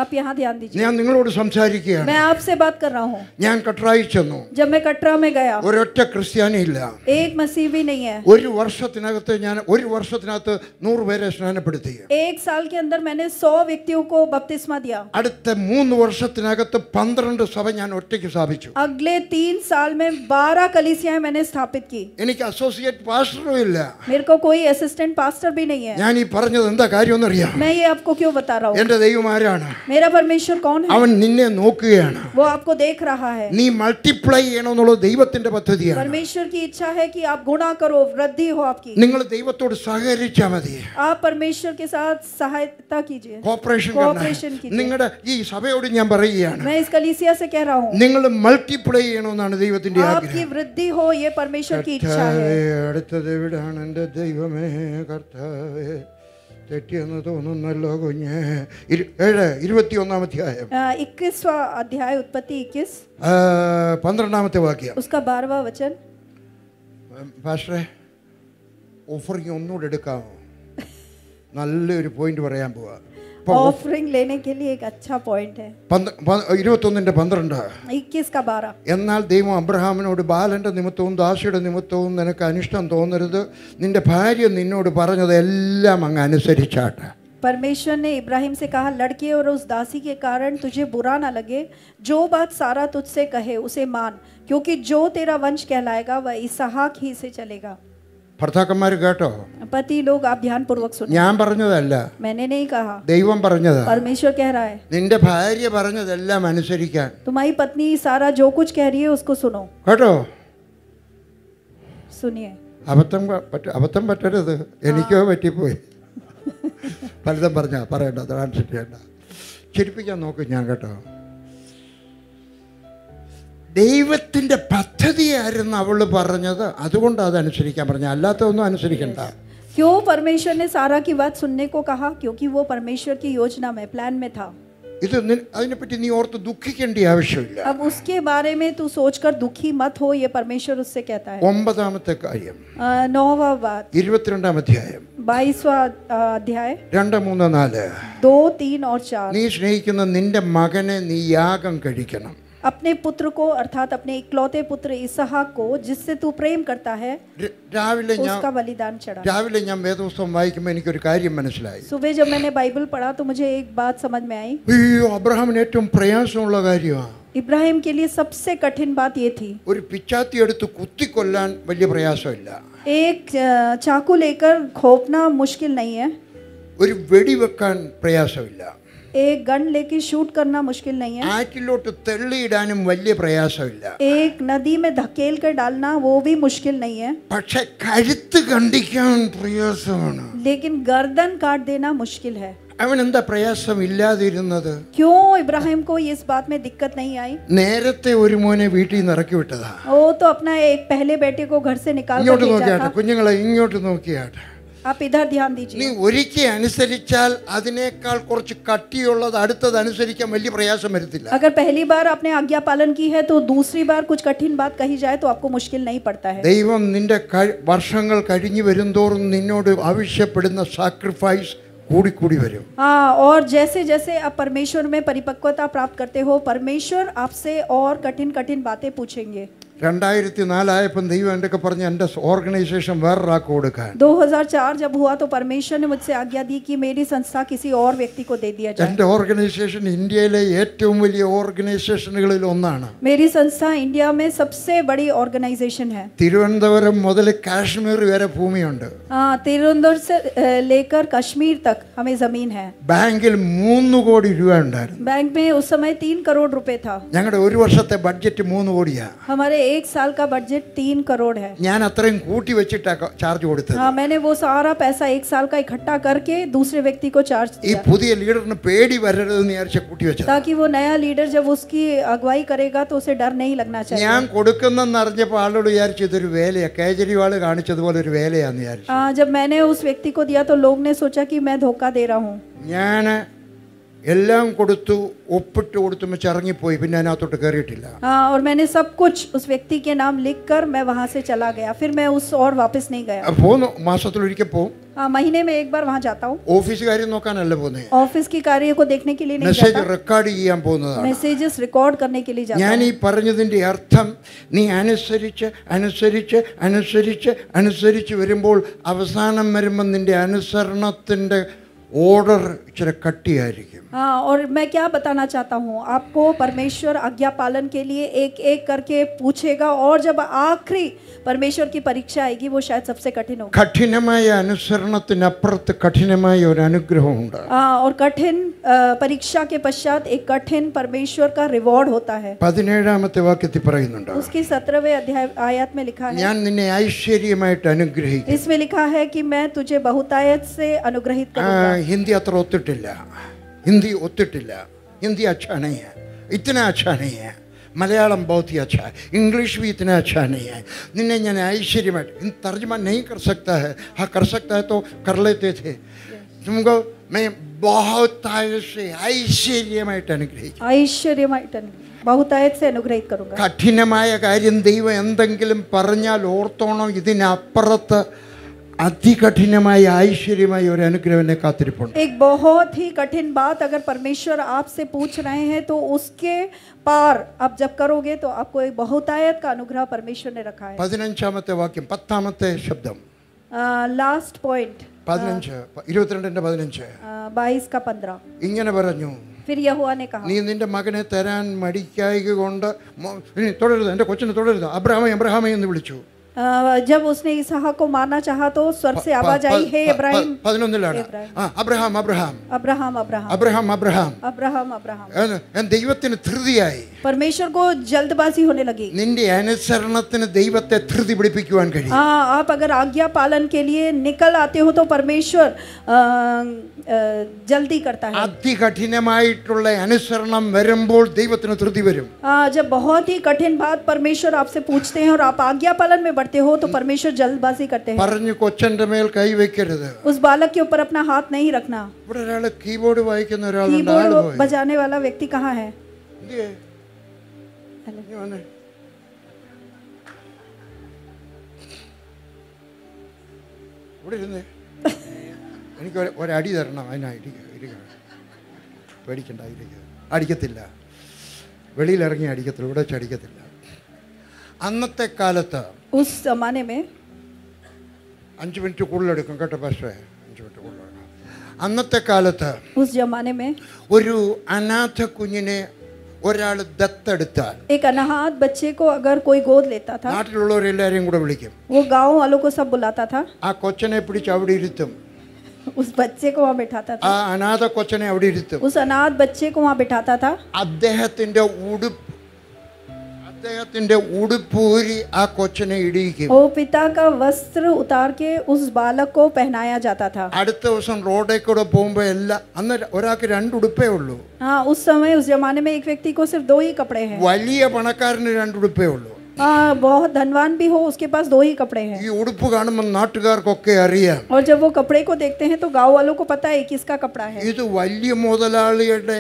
आप यहाँ ध्यान दीजिए. ഞാൻ നിങ്ങളോട് സംസാരിക്കുകയാണ്. मैं आपसे बात कर रहा हूँ. ഞാൻ കട്രായി ചെന്നു. जब मैं कटरा में गया, ഒരൊറ്റ ക്രിസ്ത്യാനി ഇല്ല. एक मसीह भी नहीं है. ഒരു വർഷത്തിനകത്ത് 100 പേരെ സ്നാനപ്പെടുത്തി. एक साल के अंदर मैंने 100 व्यक्तियों को बपतिस्मा दिया. അടുത്ത 3 വർഷത്തിനകത്ത് 12 സഭ ഞാൻ ഒറ്റയ്ക്ക് സ്ഥാപിച്ചു. अगले 3 साल में 12 कलीसियाएं मैंने स्थापित की. എനിക്ക് അസോസിയേറ്റ് പാസ്റ്ററും ഇല്ല. मेरे को कोई असिस्टेंट पास्टर भी नहीं है. ഞാൻ ഈ പറഞ്ഞത് എന്താ കാര്യമെന്ന് അറിയാം? मैं ये आपको क्यों बता रहा हूँ? എന്റെ ദൈവം ആരാണ്? मेरा परमेश्वर कौन है? അവൻ നിന്നെ നോക്കുകയാണ്. वो आपको देख रहा है. നീ മൾട്ടിപ്ലൈ ചെയ്യണമെന്നുള്ളത് ദൈവത്തിന്റെ പദ്ധതിയാണ്. परमेश्वर की इच्छा है कि आप गुणा करो, वृद्धि हो आपकी. നിങ്ങൾ ദൈവത്തോട് സഹകരിച്ചാൽ മതി. आप परमेश्वर के साथ सहायता कीजिए, കോപ്പറേഷൻ कोऑपरेशन कीजिए. നിങ്ങളുടെ ഈ സഭയോട് ഞാൻ പറയുകയാണ്, मैं इस कलीसिया से कह रहा हूँ, നിങ്ങൾ മൾട്ടിപ്ലൈ ചെയ്യണമെന്നാണ് ദൈവത്തിന്റെ आपकी ആഗ്രഹം. वृद्धि हो, ये परमेश्वर की इच्छा है. കർത്താവേ, അടുത്തത് എവിടാണ് എൻ്റെ ദൈവമേ? കർത്താവേ, തെറ്റിയെന്ന് തോന്നുന്നല്ലോ കുഞ്ഞ്. 21 അധ്യായം 21वां अध्याय उत्पत्ति 21 12 വാക്യം. उसका 12वां वचन. പാസ്റ്ററെ, ഓഫറിങ് ഒന്നുകൂടെ എടുക്കാമോ? നല്ലൊരു പോയിന്റ് പറയാൻ പോവാ. ऑफरिंग लेने के लिए एक अच्छा पॉइंट है. 21:12. 21 का 12. എന്നാൽ ദൈവം അബ്രഹാമിനോട് ബാലന്റെ നിമിത്തവും ദാസിയുടെ നിമിത്തവും നിനക്ക് അനിഷ്ടം തോന്നരുത്, നിന്റെ ഭാര്യ നിന്നോട് പറഞ്ഞതെല്ലാം അങ്ങ് അനുസരിച്ചാട്ടെ. परमेश्वर ने इब्राहिम से कहा, लड़के और उस दासी के कारण तुझे बुरा ना लगे, जो बात सारा तुझसे कहे उसे मान, क्योंकि जो तेरा वंश कहलाएगा वह इसहाक ही से चलेगा. ഭർത്താക്കന്മാർ കേട്ടോ? पति लोग, आप ध्यान पूर्वक सुनो. ഞാൻ പറഞ്ഞതല്ല, मैंने नहीं कहा, ദൈവം പറഞ്ഞതാ. परमेश्वर कह रहा है. നിന്റെ ഭാര്യ പറഞ്ഞതെല്ലാം അനുസരിക്കാൻ. तुम्हारी पत्नी सारा जो कुछ कह रही है उसको सुनो. കേട്ടോ? सुनिए. അബദ്ധം പറ്റരുത്. എനിക്കോ പറ്റിപ്പോയി. പലതും പറയണ്ട, ട്രാൻസ്ലേറ്റ് ചെയ്യണ്ട. ചിരിപ്പിക്കാൻ നോക്കും ഞാൻ കേട്ടോ. ദൈവത്തിന്റെ പദ്ധതിയായിരുന്നു അവള് പറഞ്ഞത്, അതുകൊണ്ട് അത് അനുസരിക്കാൻ പറഞ്ഞ, അല്ലാത്തൊന്നും അനുസരിക്കണ്ട. क्यों परमेश्वर ने सारा की बात सुनने को कहा? क्योंकि वो परमेश्वर की योजना में, प्लान में था. ഇത് അതിനെപ്പറ്റി നീ ഓർത്ത് ദുഃഖിക്കേണ്ട ആവശ്യമില്ല. अब उसके बारे में तू सोचकर दुखी मत हो, ये परमेश्वर उससे कहता है. 9ാമത്തെ കാര്യം 9वां बात 22 അധ്യായം 22वां अध्याय 2, 3, 4. 2, 3 और 4. നീ സ്നേഹിക്കുന്ന നിന്റെ മകനെ നീ യാഗം കഴിക്കണം. अपने पुत्र को, अर्थात अपने इकलौते पुत्र इसहाक को, जिससे तू प्रेम करता है, उसका बलिदान चढ़ा. രാവിലെ ഞാൻ വേദപുസ്തകം വായിക്കുമ്പോൾ എനിക്കൊരു കാര്യം മനസ്സിലായി. सुबह जब मैंने बाइबल पढ़ा तो मुझे एक बात समझ में आई. അയ്യോ, അബ്രഹാമിന് ഏറ്റവും പ്രയാസമുള്ള കാര്യമാണ്. इब्राहिम के लिए सबसे कठिन बात ये थी. ഒരു പിച്ചാത്തി എടുത്ത് കുത്തിക്കൊല്ലാൻ വലിയ പ്രയാസമില്ല. एक चाकू लेकर खोपना मुश्किल नहीं है. ഒരു വെടിവെക്കാൻ പ്രയാസമില്ല. एक गन लेके शूट करना मुश्किल नहीं है. ആറ്റിലോട്ട് തള്ളിയിടാനും വലിയ പ്രയാസമില്ല. एक नदी में धकेल कर डालना वो भी मुश्किल नहीं है. പക്ഷെ കഴുത്ത് കണ്ടിക്കാൻ പ്രയാസമാണ്. लेकिन गर्दन काट देना मुश्किल है. അവൻ എന്താ പ്രയാസം ഇല്ലാതിരുന്നത്? क्यों इब्राहिम को इस बात में दिक्कत नहीं आई? നേരത്തെ ഒരു മോനെ വീട്ടിൽ നിന്ന് ഇറക്കി വിട്ടതാ. वो तो अपना एक पहले बेटे को घर से निकाल कर ഇങ്ങോട്ട് भेजा നോക്കിയാട്ടെ था. കുഞ്ഞുങ്ങളെ, ഇങ്ങോട്ട് നോക്കിയാട്ടെ. आप इधर ध्यान നീ दीजिए. ഒരിക്കൽ അനുസരിച്ചാൽ അതിനേക്കാൾ കുറച്ച് കട്ടിയുള്ളത് അടുത്തത് അനുസരിക്കാൻ വലിയ പ്രയാസം വരത്തില്ല. अगर पहली बार आपने आज्ञा पालन की है तो दूसरी बार कुछ कठिन बात कही जाए तो आपको मुश्किल नहीं पड़ता है. ദൈവം നിന്റെ വർഷങ്ങൾ കഴിഞ്ഞു വരുന്തോറും നിന്നോട് ആവശ്യപ്പെടുന്ന സാക്രിഫൈസ് കൂടിക്കൂടി വരും. हाँ, और जैसे जैसे आप परमेश्वर में परिपक्वता प्राप्त करते हो, परमेश्वर आपसे और कठिन कठिन बातें पूछेंगे. 2004 ആയപ്പോൾ ദൈവം എൻ്റെ പറഞ്ഞ എൻ്റെ ഓർഗനൈസേഷൻ വേറൊരാൾക്ക് കൊടുക്കാൻ. 2004 जब हुआ तो परमेश्वर ने मुझसे आज्ञा दी कि मेरी संस्था किसी और व्यक्ति को दे दिया जाए. എൻ്റെ ഓർഗനൈസേഷൻ ഇന്ത്യയിലെ ഏറ്റവും വലിയ ഓർഗനൈസേഷനുകളിൽ ഒന്നാണ്. मेरी संस्था इंडिया में सबसे बड़ी ऑर्गेनाइजेशन है. തിരുവനന്തപുരം മുതൽ കാശ്മീർ വരെ ഭൂമിയുണ്ട്. हाँ, तिरुवनंतपुर से लेकर कश्मीर तक हमें जमीन है. ബാങ്കിൽ 3 കോടി രൂപ ഉണ്ടായിരുന്നു. बैंक में उस समय 3 करोड़ रुपए था. ഞങ്ങളുടെ ഒരു വർഷത്തെ ബഡ്ജറ്റ് 3 കോടിയാണ്. हमारे 1 साल का बजट 3 करोड़ है। ഞാൻ അത്രയും കൂട്ടി വെച്ചിട്ടാ ചാർജ് കൊടുത്തത്. हाँ, मैंने वो सारा पैसा 1 साल का इकट्ठा करके दूसरे व्यक्ति को चार्ज ഈ दिया, പുതിയ ലീഡറിന് പേടി വരരുതെന്ന് വിചാരിച്ച കൂട്ടി വെച്ചത്. ताकि वो नया लीडर जब उसकी अगुवाई करेगा तो उसे डर नहीं लगना चाहिए। ഞാൻ കൊടുക്കുന്നെന്ന് അറിഞ്ഞപ്പോൾ ആളോട് വിചാരിച്ചു ഇതൊരു വേലയാ, കേജ്രിവാൾ കാണിച്ചതുപോലെ ഒരു വേലയാന്ന് വിചാരിച്ചു. हाँ, जब मैंने उस व्यक्ति को दिया तो लोग ने सोचा कि मैं धोखा दे रहा हूँ। ഞാൻ എല്ലാം കൊടുത്തു, ഒപ്പിട്ട് കൊടുത്തു ഇറങ്ങിപ്പോയി. പിന്നെ അതിനകത്തോട്ട് കയറിയിട്ടില്ല. हाँ, और मैंने सब कुछ उस व्यक्ति के नाम लिखकर मैं वहाँ से चला गया, फिर मैं उस और वापस नहीं गया। പോന്നു, മാസത്തിലൊരിക്കൽ പോവും. हाँ, महीने में एक बार वहाँ जाता हूँ। ഓഫീസ് കാര്യം നോക്കാനല്ല പോകുന്നത്, ऑफिस की कार्य को देखने के लिए नहीं മെസ്സേജ് जाता, റെക്കോർഡ് ചെയ്യാൻ പോകുന്നതാണ്. मैसेजेस रिकॉर्ड करने के लिए जाता ഞാൻ हूँ। ഈ പറഞ്ഞതിൻ്റെ അർത്ഥം നീ അനുസരിച്ച് അനുസരിച്ച് അനുസരിച്ച് അനുസരിച്ച് വരുമ്പോൾ അവസാനം വരുമ്പോൾ നിന്റെ അനുസരണത്തിൻ്റെ ഓർഡർ ഇച്ചിരി കട്ടിയായിരിക്കും. हाँ, और मैं क्या बताना चाहता हूँ, आपको परमेश्वर आज्ञा पालन के लिए एक एक करके पूछेगा, और जब आखिरी परमेश्वर की परीक्षा आएगी वो शायद सबसे कठिन होगी। കഠിനമായ അനുസരണത്തിനപ്പുറത്ത് കഠിനമായ ഒരു അനുഗ്രഹമുണ്ട്. हाँ, और कठिन परीक्षा के पश्चात एक कठिन परमेश्वर का रिवॉर्ड होता है। 17ാമത്തെ വാക്യത്തിൽ പറയുന്നുണ്ട്, उसकी 17वें अध्याय आयत में लिखा है, ഞാൻ നിന്നെ ഐശ്വര്യമായിട്ട് അനുഗ്രഹിക്കും. इसमें लिखा है कि मैं तुझे बहुतायत से अनुग्रहित करूंगा। हिंदी अത്ര ഒത്തിട്ടില്ല, ഹിന്ദി ഒത്തിട്ടില്ല. हिंदी अच्छा नहीं है, इतना अच्छा नहीं है. मलयालम बहुत ही अच्छा है, इंग्लिश भी इतना अच्छा नहीं है. निन्ने ഞാൻ ഐശ്വര്യമായിട്ട്, तर्जमा नहीं कर सकता है, हाँ कर सकता है तो कर लेते थे. तुमको मैं बहुतायत से ഐശ്വര്യമായിട്ട് അനുഗ്രഹിക്കും. ऐश्वर्यमय बहुतायत से अनुग्रहित करूंगा। കഠിനമായ കാര്യം ദൈവം എന്തെങ്കിലും പറഞ്ഞാൽ ഓർത്തോണം, ഇതിനപ്പുറത്ത് അതികഠിനമായ ഐശ്വര്യമായ ഒരു അനുഗ്രഹം എന്നെ കാത്തിരിപ്പുണ്ട്. एक बहुत ही कठिन बात अगर परमेश्वर आपसे पूछ रहे हैं तो उसके पार आप जब करोगे तो आपको एक बहुतायत का अनुग्रह परमेश्वर ने रखा है। 15ാമത്തെ വാക്യം, 10ാമത്തെ ശബ്ദം, लास्ट पॉइंट 15, 22:15 22 का 15 ഇങ്ങനെ പറഞ്ഞു, फिर यहोवा ने कहा, നീ നിന്റെ മകനെ തരാൻ മടിക്കായക കൊണ്ട് തുടരുത്, എൻ്റെ കൊച്ചിനെ തുടരുത്, അബ്രഹാമേ അബ്രഹാമേ എന്ന് വിളിച്ചു. जब उसने इसहाक को मारना चाहा तो स्वर्ग से आवाज आई, हे Ibrahim. 11 Abraham Abraham Abraham Abraham Abraham Abraham Abraham Abraham. ദൈവത്തിന് ധൃതിയായി. परमेश्वर को जल्दबाजी होने लगी। നിന്റെ അനുസരണത്തിന് ദൈവത്തെ ധൃതി പിടിപ്പിക്കുവാൻ കഴിയും. हाँ, आप अगर आज्ञा पालन के लिए निकल आते हो तो परमेश्वर जल्दी करता है। അതികഠിനമായിട്ടുള്ള അനുസരണം വരുമ്പോൾ ദൈവത്തിന് ധൃതി വരും. हाँ, जब बहुत ही कठिन बात परमेश्वर आपसे पूछते हैं और आप आज्ञा पालन में बढ़ते हो तो परमेश्वर जल्दबाजी करते हैं। പറഞ്ഞു കൊച്ചന്റെ മേൽ കൈ വെക്കരുത്. उस बालक के ऊपर अपना हाथ नहीं रखना। ഇവിടെ ഒരാൾ കീബോർഡ് വായിക്കുന്ന ഒരാളുണ്ട്, कीबोर्ड ആള് പോയി. बजाने वाला व्यक्ति कहाँ है? എന്തിയെ? നീ വന്നേ. ഇവിടെ ഇരുന്നേ, എനിക്ക് ഒരടി തരണം, അതിനാ പേടിക്കണ്ട, അടിക്കത്തില്ല, വെളിയിലിറങ്ങി അടിക്കത്തില്ല, ഇവിടെ വെച്ച് അടിക്കത്തില്ല. അന്നത്തെ കാലത്ത് उस जमाने में 5 മിനിറ്റ് കൂടുതലെടുക്കും കേട്ടോ പാസ്റ്ററെ, 5 മിനിറ്റ് കൂടുതലെടുക്കും. അന്നത്തെ കാലത്ത് उस जमाने में ഒരു അനാഥ കുഞ്ഞിനെ ഒരാൾ ദത്തെടുത്താൽ एक अनाथ बच्चे को अगर कोई गोद लेता था, നാട്ടിലുള്ളവരെല്ലാവരെയും കൂടെ വിളിക്കും. वो गांव वालों को सब बुलाता था, ആ കൊച്ചനെ പിടിച്ച് അവിടെ ഇരുത്തും. उस बच्चे को वहाँ बिठाता ആ था, അനാഥ കൊച്ചനെ അവിടെ ഇരുത്തും. उस अनाथ बच्चे को वहाँ बिठाता था। അദ്ദേഹത്തിന്റെ ഉടുപ്പൂരി ആ കൊച്ചനെ ഇടിയിക്കും. वो पिता का वस्त्र उतार के उस बालक को पहनाया जाता था। അടുത്ത ദിവസം റോഡിൽ കൂടെ പോകുമ്പോൾ എല്ലാം, അന്ന് ഒരാൾക്ക് 2 ഉടുപ്പേ ഉള്ളൂ. हाँ, उस समय उस जमाने में एक व्यक्ति को सिर्फ 2 ही कपड़े हैं। വലിയ പണക്കാരന് 2 ഉടുപ്പേ ഉള്ളൂ. हाँ, बहुत धनवान भी हो उसके पास 2 ही कपड़े हैं। ഈ ഉടുപ്പ് കാണുമ്പോൾ നാട്ടുകാർക്കൊക്കെ അറിയാം, और जब वो कपड़े को देखते हैं तो गांव वालों को पता है किसका कपड़ा है। ഇത് വലിയ മുതലാളിയുടെ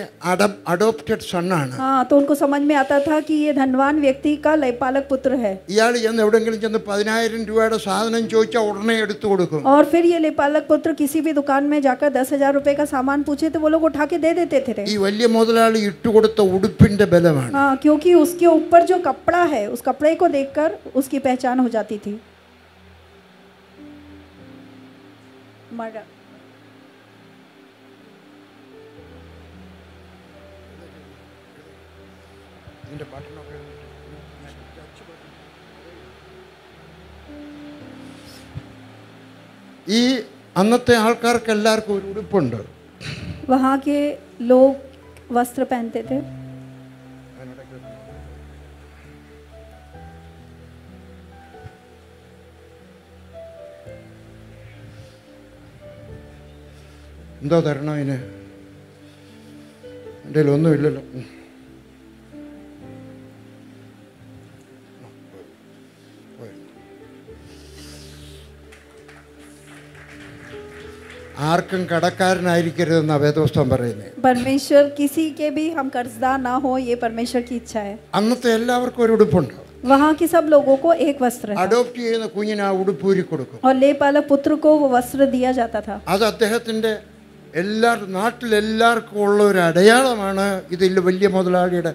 അഡോപ്റ്റഡ് സണ്ണാണ്. हाँ, तो उनको समझ में आता था कि ये धनवान व्यक्ति का लयपालक पुत्र है। ഇയാൾ ചെന്ന് എവിടെങ്കിലും ചെന്ന് 10,000 രൂപയുടെ സാധനം ചോദിച്ചാൽ ഉടനെ എടുത്തു കൊടുക്കും. और फिर ये लेपालक पुत्र किसी भी दुकान में जाकर 10,000 रुपए का सामान पूछे तो वो लोग उठा के दे देते थे। ഈ വലിയ മുതലാളി ഇട്ടുകൊടുത്ത ഉടുപ്പിന്റെ ബലമാണ്. हाँ, क्योंकि उसके ऊपर जो कपड़ा है उस कपड़े को देखकर उसकी पहचान हो जाती थी। मर्डर ഈ അന്നത്തെ ആൾക്കാർക്ക് എല്ലാവർക്കും ഒരു ഉടുപ്പുണ്ട്. वहाँ के लोग वस्त्र पहनते थे। എന്തോ തരണം അതിന്? എൻ്റെ ഒന്നുമില്ലല്ലോ. ആർക്കും കടക്കാരനായിരിക്കരുതെന്നാണ് വേദപുസ്തകം പറയുന്നത്. परमेश्वर किसी के भी हम कर्जदार ना हो, ये परमेश्वर की इच्छा है. അന്നത്തെ എല്ലാവർക്കും ഒരു ഉടുപ്പുണ്ട്. वहाँ के सब लोगों को एक वस्त्र है അഡോപ്റ്റ് ചെയ്യുന്ന കുഞ്ഞിന് ആ ഉടുപ്പൂരി കൊടുക്കും. और लेपालक पुत्र को वो वस्त्र दिया जाता था. അത് അദ്ദേഹത്തിൻ്റെ നാട്ടിലെല്ലാവർക്കും ഉള്ള ഒരു അടയാളമാണ്. ഇതിൽ വലിയ മുതലാളിയുടെ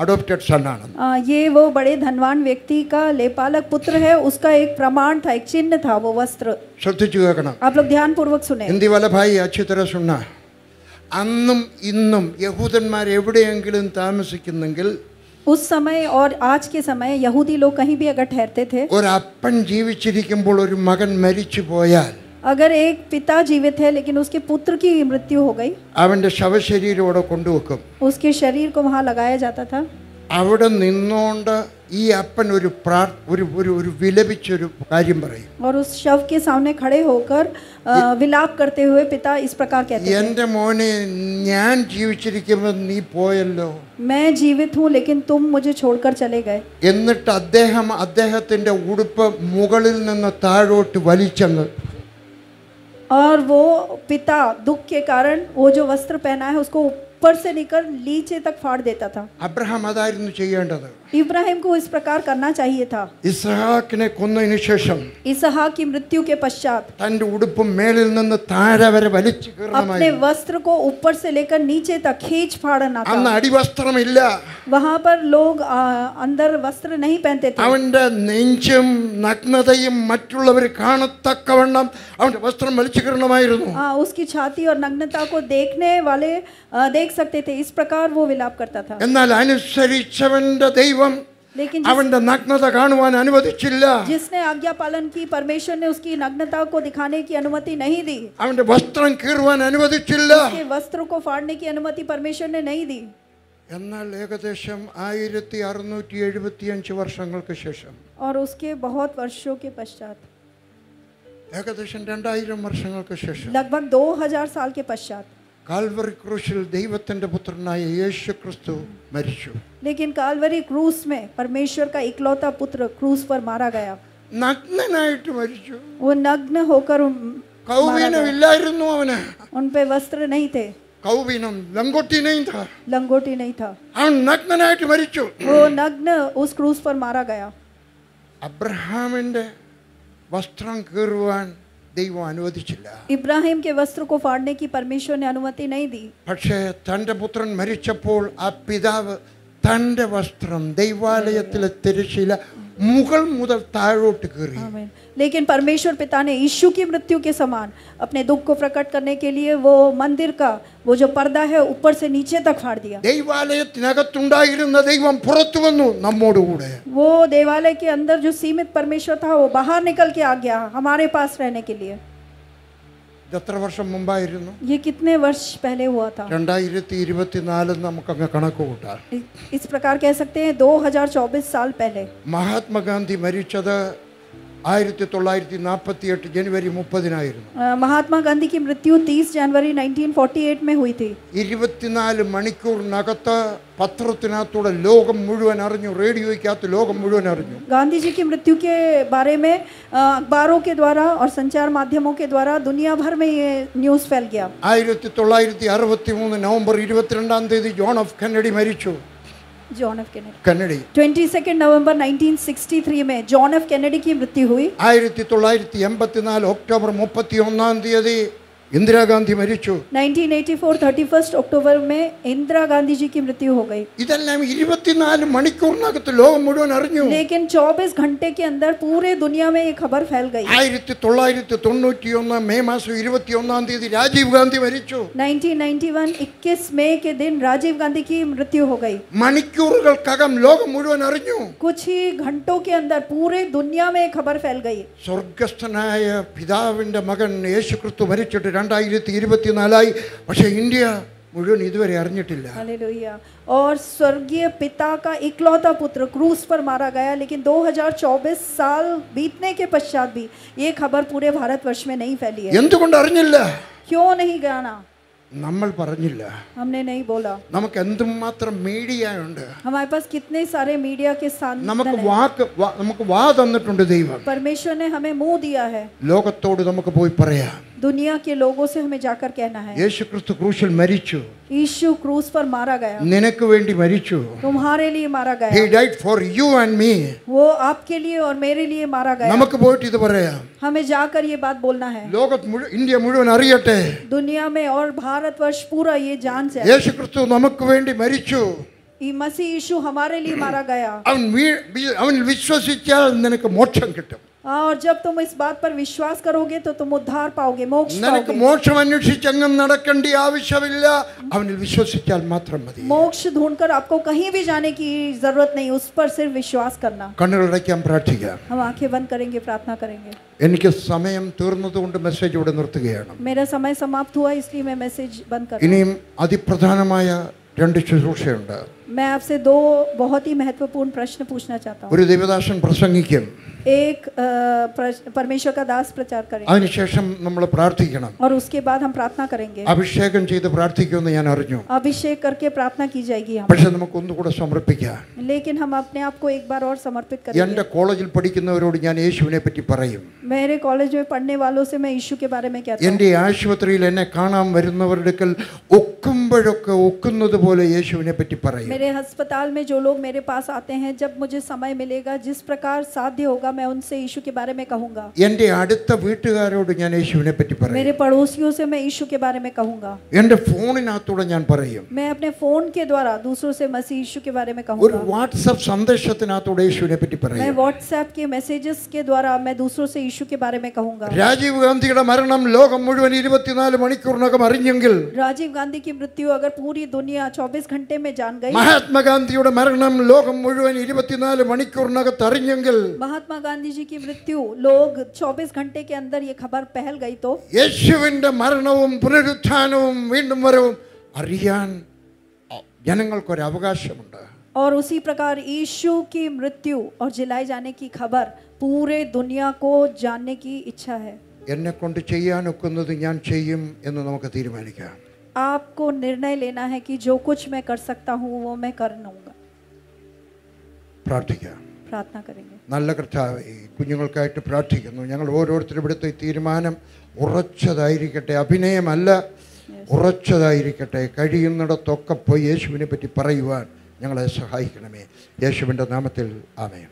അഡോപ്റ്റഡ് സണ്ണാണ്. ये वो बड़े धनवान व्यक्ति का लेपालक पुत्र है, उसका एक प्रमाण था, एक चिन्ह था वो वस्त्र. ശ്രദ്ധിച്ചു കേൾക്കണം. आप लोग ध्यान पूर्वक सुने. ഹിന്ദി വല ഭായി അച്ഛുതര സുണ്ണ. അന്നും ഇന്നും യഹൂദന്മാർ എവിടെയെങ്കിലും താമസിക്കുന്നെങ്കിൽ उस समय और आज के समय यहूदी लोग कहीं भी अगर ठहरते थे, ഒരപ്പൻ ജീവിച്ചിരിക്കുമ്പോൾ ഒരു മകൻ മരിച്ചു പോയാൽ अगर एक पिता जीवित है लेकिन उसके पुत्र की मृत्यु हो गई, അവൻ്റെ ശവശരീരം അവിടെ കൊണ്ടുവെക്കും. उसके शरीर को वहाँ लगाया जाता था. അവിടെ നിന്നുകൊണ്ട് ഈ അപ്പൻ ഒരു ഒരു വിലപിച്ചൊരു കാര്യം പറയും. और उस शव के सामने खड़े होकर विलाप करते हुए पिता इस प्रकार कहते थे, എൻ്റെ മോനെ, ഞാൻ ജീവിച്ചിരിക്കുമ്പോൾ നീ പോയല്ലോ. मैं जीवित हूँ लेकिन तुम मुझे छोड़कर चले गए. എന്നിട്ട് അദ്ദേഹത്തിൻ്റെ ഉടുപ്പ് മുകളിൽ നിന്ന് താഴോട്ട് വലിച്ചങ്ങ്. और वो पिता दुख के कारण वो जो वस्त्र पहना है उसको ऊपर से लेकर नीचे तक फाड़ देता था. അബ്രഹാം അതായിരുന്നു ചെയ്യേണ്ടത്. इब्राहिम को इस प्रकार करना चाहिए था. ഇസ്ഹാക്കിനെ കൊന്നതിന് ശേഷം इसहाक की मृत्यु के पश्चात തൻ്റെ ഉടുപ്പ് മേളിൽ നിന്ന് താഴെ വരെ വലിച്ചു अपने കീറണമായിരുന്നു. वस्त्र को ऊपर से लेकर नीचे तक खींच फाड़ना അന്ന് था. അടിവസ്ത്രമില്ല. वहाँ पर लोग अंदर वस्त्र नहीं पहनते थे. അവൻ്റെ നെഞ്ചും നഗ്നതയും മറ്റുള്ളവർ കാണത്തക്കവണ്ണം അവൻ്റെ വസ്ത്രം വലിച്ചു കീറണമായിരുന്നു. उसकी छाती और नग्नता को देखने वाले देख सकते थे. इस प्रकार वो विलाप करता था. എന്നാൽ അനുസരിച്ചവന്റെ ദൈവം लेकिन അവന്റെ നഗ്നത കാണുവാൻ അനുവദിച്ചില്ല. जिसने आज्ञा पालन की, परमेश्वर ने उसकी नग्नता को दिखाने की अनुमति नहीं दी. അവന്റെ വസ്ത്രം കീറുവാൻ അനുവദിച്ചില്ല. उसके वस्त्र को फाड़ने की अनुमति परमेश्वर ने नहीं दी. എന്നാൽ ഏകദേശം 1675 വർഷങ്ങൾക്ക് ശേഷം, और उसके बहुत वर्षों के पश्चात, ഏകദേശം 2000 വർഷങ്ങൾക്ക് ശേഷം, लगभग 2000 साल के पश्चात, കാൽവറി ക്രൂശിൽ ദൈവത്തിന്റെ പുത്രനായ യേശു ക്രിസ്തു മരിച്ചു. लेकिन कालवरी क्रूस में परमेश्वर का इकलौता पुत्र क्रूस पर मारा गया. നഗ്നനായിട്ട് മരിച്ചു. वो नग्न होकर मारा കൗവീനം गया. ഇല്ലായിരുന്നു അവന്. उन पे वस्त्र नहीं थे, കൗവീനം ലങ്കോട്ടിനെയും താ. लंगोटी नहीं था. അവൻ നഗ്നനായിട്ട് മരിച്ചു. वो नग्न उस क्रूस पर मारा गया. അബ്രഹാമിന്റെ വസ്ത്രം കീറുവാൻ ദൈവം അനുവദിച്ചില്ല. इब्राहिम के वस्त्र को फाड़ने की परमेश्वर ने अनुमति नहीं दी. പക്ഷേ തൻ്റെ പുത്രൻ മരിച്ചപ്പോൾ ആ പിതാവ് തൻ്റെ വസ്ത്രം ദൈവാലയത്തിലെ തിരശ്ശീല മുകൾ മുതൽ താഴോട്ട് കീറി. आमीन. लेकिन परमेश्वर पिता ने यीशु की मृत्यु के समान अपने दुख को प्रकट करने के लिए वो मंदिर का वो जो पर्दा है ऊपर से नीचे तक फाड़ दिया. ദൈവാലയത്തിനകത്തുണ്ടായിരുന്ന ദൈവം പുറത്തു വന്നു നമ്മോടുകൂടെ. वो देवालय के अंदर जो सीमित परमेश्वर था वो बाहर निकल के आ गया हमारे पास रहने के लिए. എത്ര വർഷം മുമ്പായിരുന്നു? ये कितने वर्ष पहले हुआ था? 2024 നമുക്കങ്ങ് കണക്ക് കൂട്ടാം. इस प्रकार कह सकते हैं 2024 साल पहले. മഹാത്മാഗാന്ധി മരിച്ചത് 1948 ജനുവരി 30 महात्मा गांधी की मृत्यु 30 जनवरी 1948 में हुई थी. 24 മണിക്കൂറിനകത്ത് പത്രത്തിനകത്തൂടെ ലോകം മുഴുവൻ അറിഞ്ഞു, റേഡിയോയ്ക്കകത്ത് ലോകം മുഴുവൻ അറിഞ്ഞു. गांधी जी की मृत्यु के बारे में अखबारों के द्वारा और संचार माध्यमों के द्वारा दुनिया भर में ये न्यूज़ फैल गया. 1963 നവംബർ 22 ജോൺ എഫ് കെന്നഡി മരിച്ചു. जॉन एफ कैनेडी 22 नवंबर 1963 में जॉन एफ कैनेडी की मृत्यु हुई. 1984 ഒക്ടോബർ 31 ഇന്ദിരാഗാന്ധി മരിച്ചു. 1984 31 अक्टूबर में इंदिरा गांधी जी की मृत्यु हो गई. ഇതെല്ലാം 24 മണിക്കൂറിനകത്ത് ലോകം മുഴുവൻ അറിഞ്ഞു. लेकिन 24 घंटे के अंदर पूरे दुनिया में ये खबर फैल गई. 1991 മെയ് മാസം 21 രാജീവ് ഗാന്ധി മരിച്ചു. 1991 21 मई के दिन राजीव गांधी की मृत्यु हो गई. മണിക്കൂറുകൾക്കകം ലോകം മുഴുവൻ അറിഞ്ഞു. कुछ ही घंटों के अंदर पूरे दुनिया में खबर फैल गई. സ്വർഗസ്ഥനായ പിതാവിന്റെ മകൻ യേശു ക്രിസ്തു മരിച്ചിട്ട് 2024 പക്ഷേ ഇന്ത്യ മുഴുവൻ ഇതുവരെ അറിഞ്ഞിട്ടില്ല. हालेलुया। और स्वर्गीय पिता का इकलौता पुत्र क्रूस पर मारा गया, लेकिन 2024 साल बीतने के पश्चात भी ये खबर पूरे भारतवर्ष में नहीं फैली है। എന്തുകൊണ്ട് അറിഞ്ഞില്ല? क्यों नहीं जाना? നമ്മൾ പറഞ്ഞില്ല. हमने नहीं बोला। നമുക്ക് എന്തുമാത്രം മീഡിയ ഉണ്ട്. हमारे पास कितने सारे मीडिया के साथ നമുക്ക് വാ തന്നിട്ടുണ്ട് ദൈവം. परमेश्वर ने हमें मुंह दिया है। ലോകത്തോട് നമുക്ക് പോയി പറയാം. दुनिया के लोगों से हमें जाकर कहना है, യേശു ക്രിസ്തു ക്രൂശിൽ മരിച്ചു. यीशु क्रूस पर मारा गया, നിനക്ക് വേണ്ടി മരിച്ചു. तुम्हारे लिए मारा गया। He died for you and me. वो आपके लिए और मेरे लिए मारा गया। നമുക്ക് പോയിട്ട് ഇത് പറയാം. हमें जाकर ये बात बोलना है, ഇന്ത്യ മുഴുവൻ അറിയട്ടെ. दुनिया में और भारतवर्ष पूरा ये जान से, യേശു ക്രിസ്തു നമുക്ക് വേണ്ടി മരിച്ചു. ये मसीह यीशु हमारे लिए मारा गया। അവൻ വിശ്വസിച്ചാൽ നിനക്ക് മോക്ഷം കിട്ടും. और जब तुम इस बात पर विश्वास करोगे तो तुम उद्धार पाओगे, मोक्ष നിനക്ക് पाओगे। മോക്ഷം അന്വേഷിച്ചെങ്ങും നടക്കേണ്ട ആവശ്യമില്ല. അവനിൽ വിശ്വസിച്ചാൽ മാത്രം മതി. मोक्ष ढूंढकर आपको कहीं भी जाने की जरूरत नहीं, उस पर सिर्फ विश्वास करना। കണ്ണുകളടയ്ക്കാൻ പ്രാർത്ഥിക്കാം. हम आंखें बंद करेंगे, प्रार्थना करेंगे। എനിക്ക് സമയം തീർന്നതുകൊണ്ട് മെസ്സേജ് ഇവിടെ നിർത്തുകയാണ്. मेरा समय समाप्त हुआ, इसलिए मैं मैसेज बंद कर रहा हूं। ഇനിയും അതിപ്രധാനമായ രണ്ട് ശുശ്രൂഷയുണ്ട്. मैं आपसे दो बहुत ही महत्वपूर्ण प्रश्न पूछना चाहता हूँ। ഒരു ദൈവദാസൻ പ്രസംഗിക്കും. एक परमेश्वर का दास प्रचार करेंगे അതിനുശേഷം നമ്മൾ പ്രാർത്ഥിക്കണം. और उसके बाद हम प्रार्थना करेंगे। അഭിഷേകം ചെയ്ത് പ്രാർത്ഥിക്കുമെന്ന് ഞാൻ അറിഞ്ഞു. अभिषेक करके प्रार्थना की जाएगी हम, പക്ഷെ നമുക്ക് ഒന്നുകൂടെ സമർപ്പിക്കാം. लेकिन हम अपने आप को एक बार और समर्पित करेंगे। എൻ്റെ കോളേജിൽ പഠിക്കുന്നവരോട് ഞാൻ യേശുവിനെ പറ്റി പറയും. मेरे कॉलेज में पढ़ने वालों से मैं यीशु के बारे में कहता हूँ। എൻ്റെ ആശുപത്രിയിൽ എന്നെ കാണാൻ വരുന്നവരുടെ അടുക്കൽ ഒക്കുമ്പോഴൊക്കെ ഒക്കുന്നത് പോലെ യേശുവിനെ പറ്റി പറയും. मेरे अस्पताल में जो लोग मेरे पास आते हैं, जब मुझे समय मिलेगा, जिस प्रकार साध्य होगा, मैं उनसे यीशु के बारे में कहूँगा। എൻ്റെ അടുത്ത വീട്ടുകാരോട് ഞാൻ യേശുവിനെ പറ്റി പറയും. मेरे पड़ोसियों से मैं यीशु के बारे में कहूँगा। എൻ്റെ ഫോണിനകത്തൂടെ ഞാൻ പറയും. मैं अपने फोन के द्वारा दूसरों से मसीह यीशु के बारे में ഒരു कहूँगा। വാട്സപ്പ് സന്ദേശത്തിനകത്തൂടെ യേശുവിനെ പറ്റി मैं പറയും. व्हाट्सएप के मैसेजेस के द्वारा मैं दूसरों से यीशु के बारे में कहूँगा। രാജീവ് ഗാന്ധിയുടെ മരണം ലോകം മുഴുവൻ 24 മണിക്കൂറിനകം അറിഞ്ഞെങ്കിൽ, राजीव गांधी की मृत्यु अगर पूरी दुनिया 24 घंटे में जान गई, മഹാത്മാഗാന്ധിയുടെ മരണം ലോകം മുഴുവൻ 24 മണിക്കൂറിനകത്ത് അറിഞ്ഞെങ്കിൽ, महात्मा गांधी जी की मृत्यु लोग 24 घंटे के अंदर ये खबर फैल गई, तो യേശുവിന്റെ മരണവും പുനരുത്ഥാനവും വീണ്ടും വരവും അറിയാൻ ജനങ്ങൾക്കൊരു അവകാശമുണ്ട്. और उसी प्रकार यीशु की मृत्यु और जिलाए जाने की खबर पूरे दुनिया को जानने की इच्छा है। എന്നെ കൊണ്ട് ചെയ്യാനൊക്കുന്നത് ഞാൻ ചെയ്യും എന്ന് നമുക്ക് തീരുമാനിക്കാം. आपको निर्णय लेना है कि जो कुछ मैं कर सकता हूँ वो मैं कर लूँगा। പ്രാർത്ഥിക്കാം. प्रार्थना करेंगे। നല്ല കർത്താവേ, കുഞ്ഞുങ്ങൾക്കായിട്ട് പ്രാർത്ഥിക്കുന്നു. ഞങ്ങൾ ഓരോരുത്തരും ഇവിടുത്തെ ഈ തീരുമാനം ഉറച്ചതായിരിക്കട്ടെ, അഭിനയമല്ല, ഉറച്ചതായിരിക്കട്ടെ. കഴിയുന്നിടത്തൊക്കെ പോയി യേശുവിനെ പറ്റി പറയുവാൻ ഞങ്ങളെ സഹായിക്കണമേ. യേശുവിൻ്റെ നാമത്തിൽ ആമേൻ.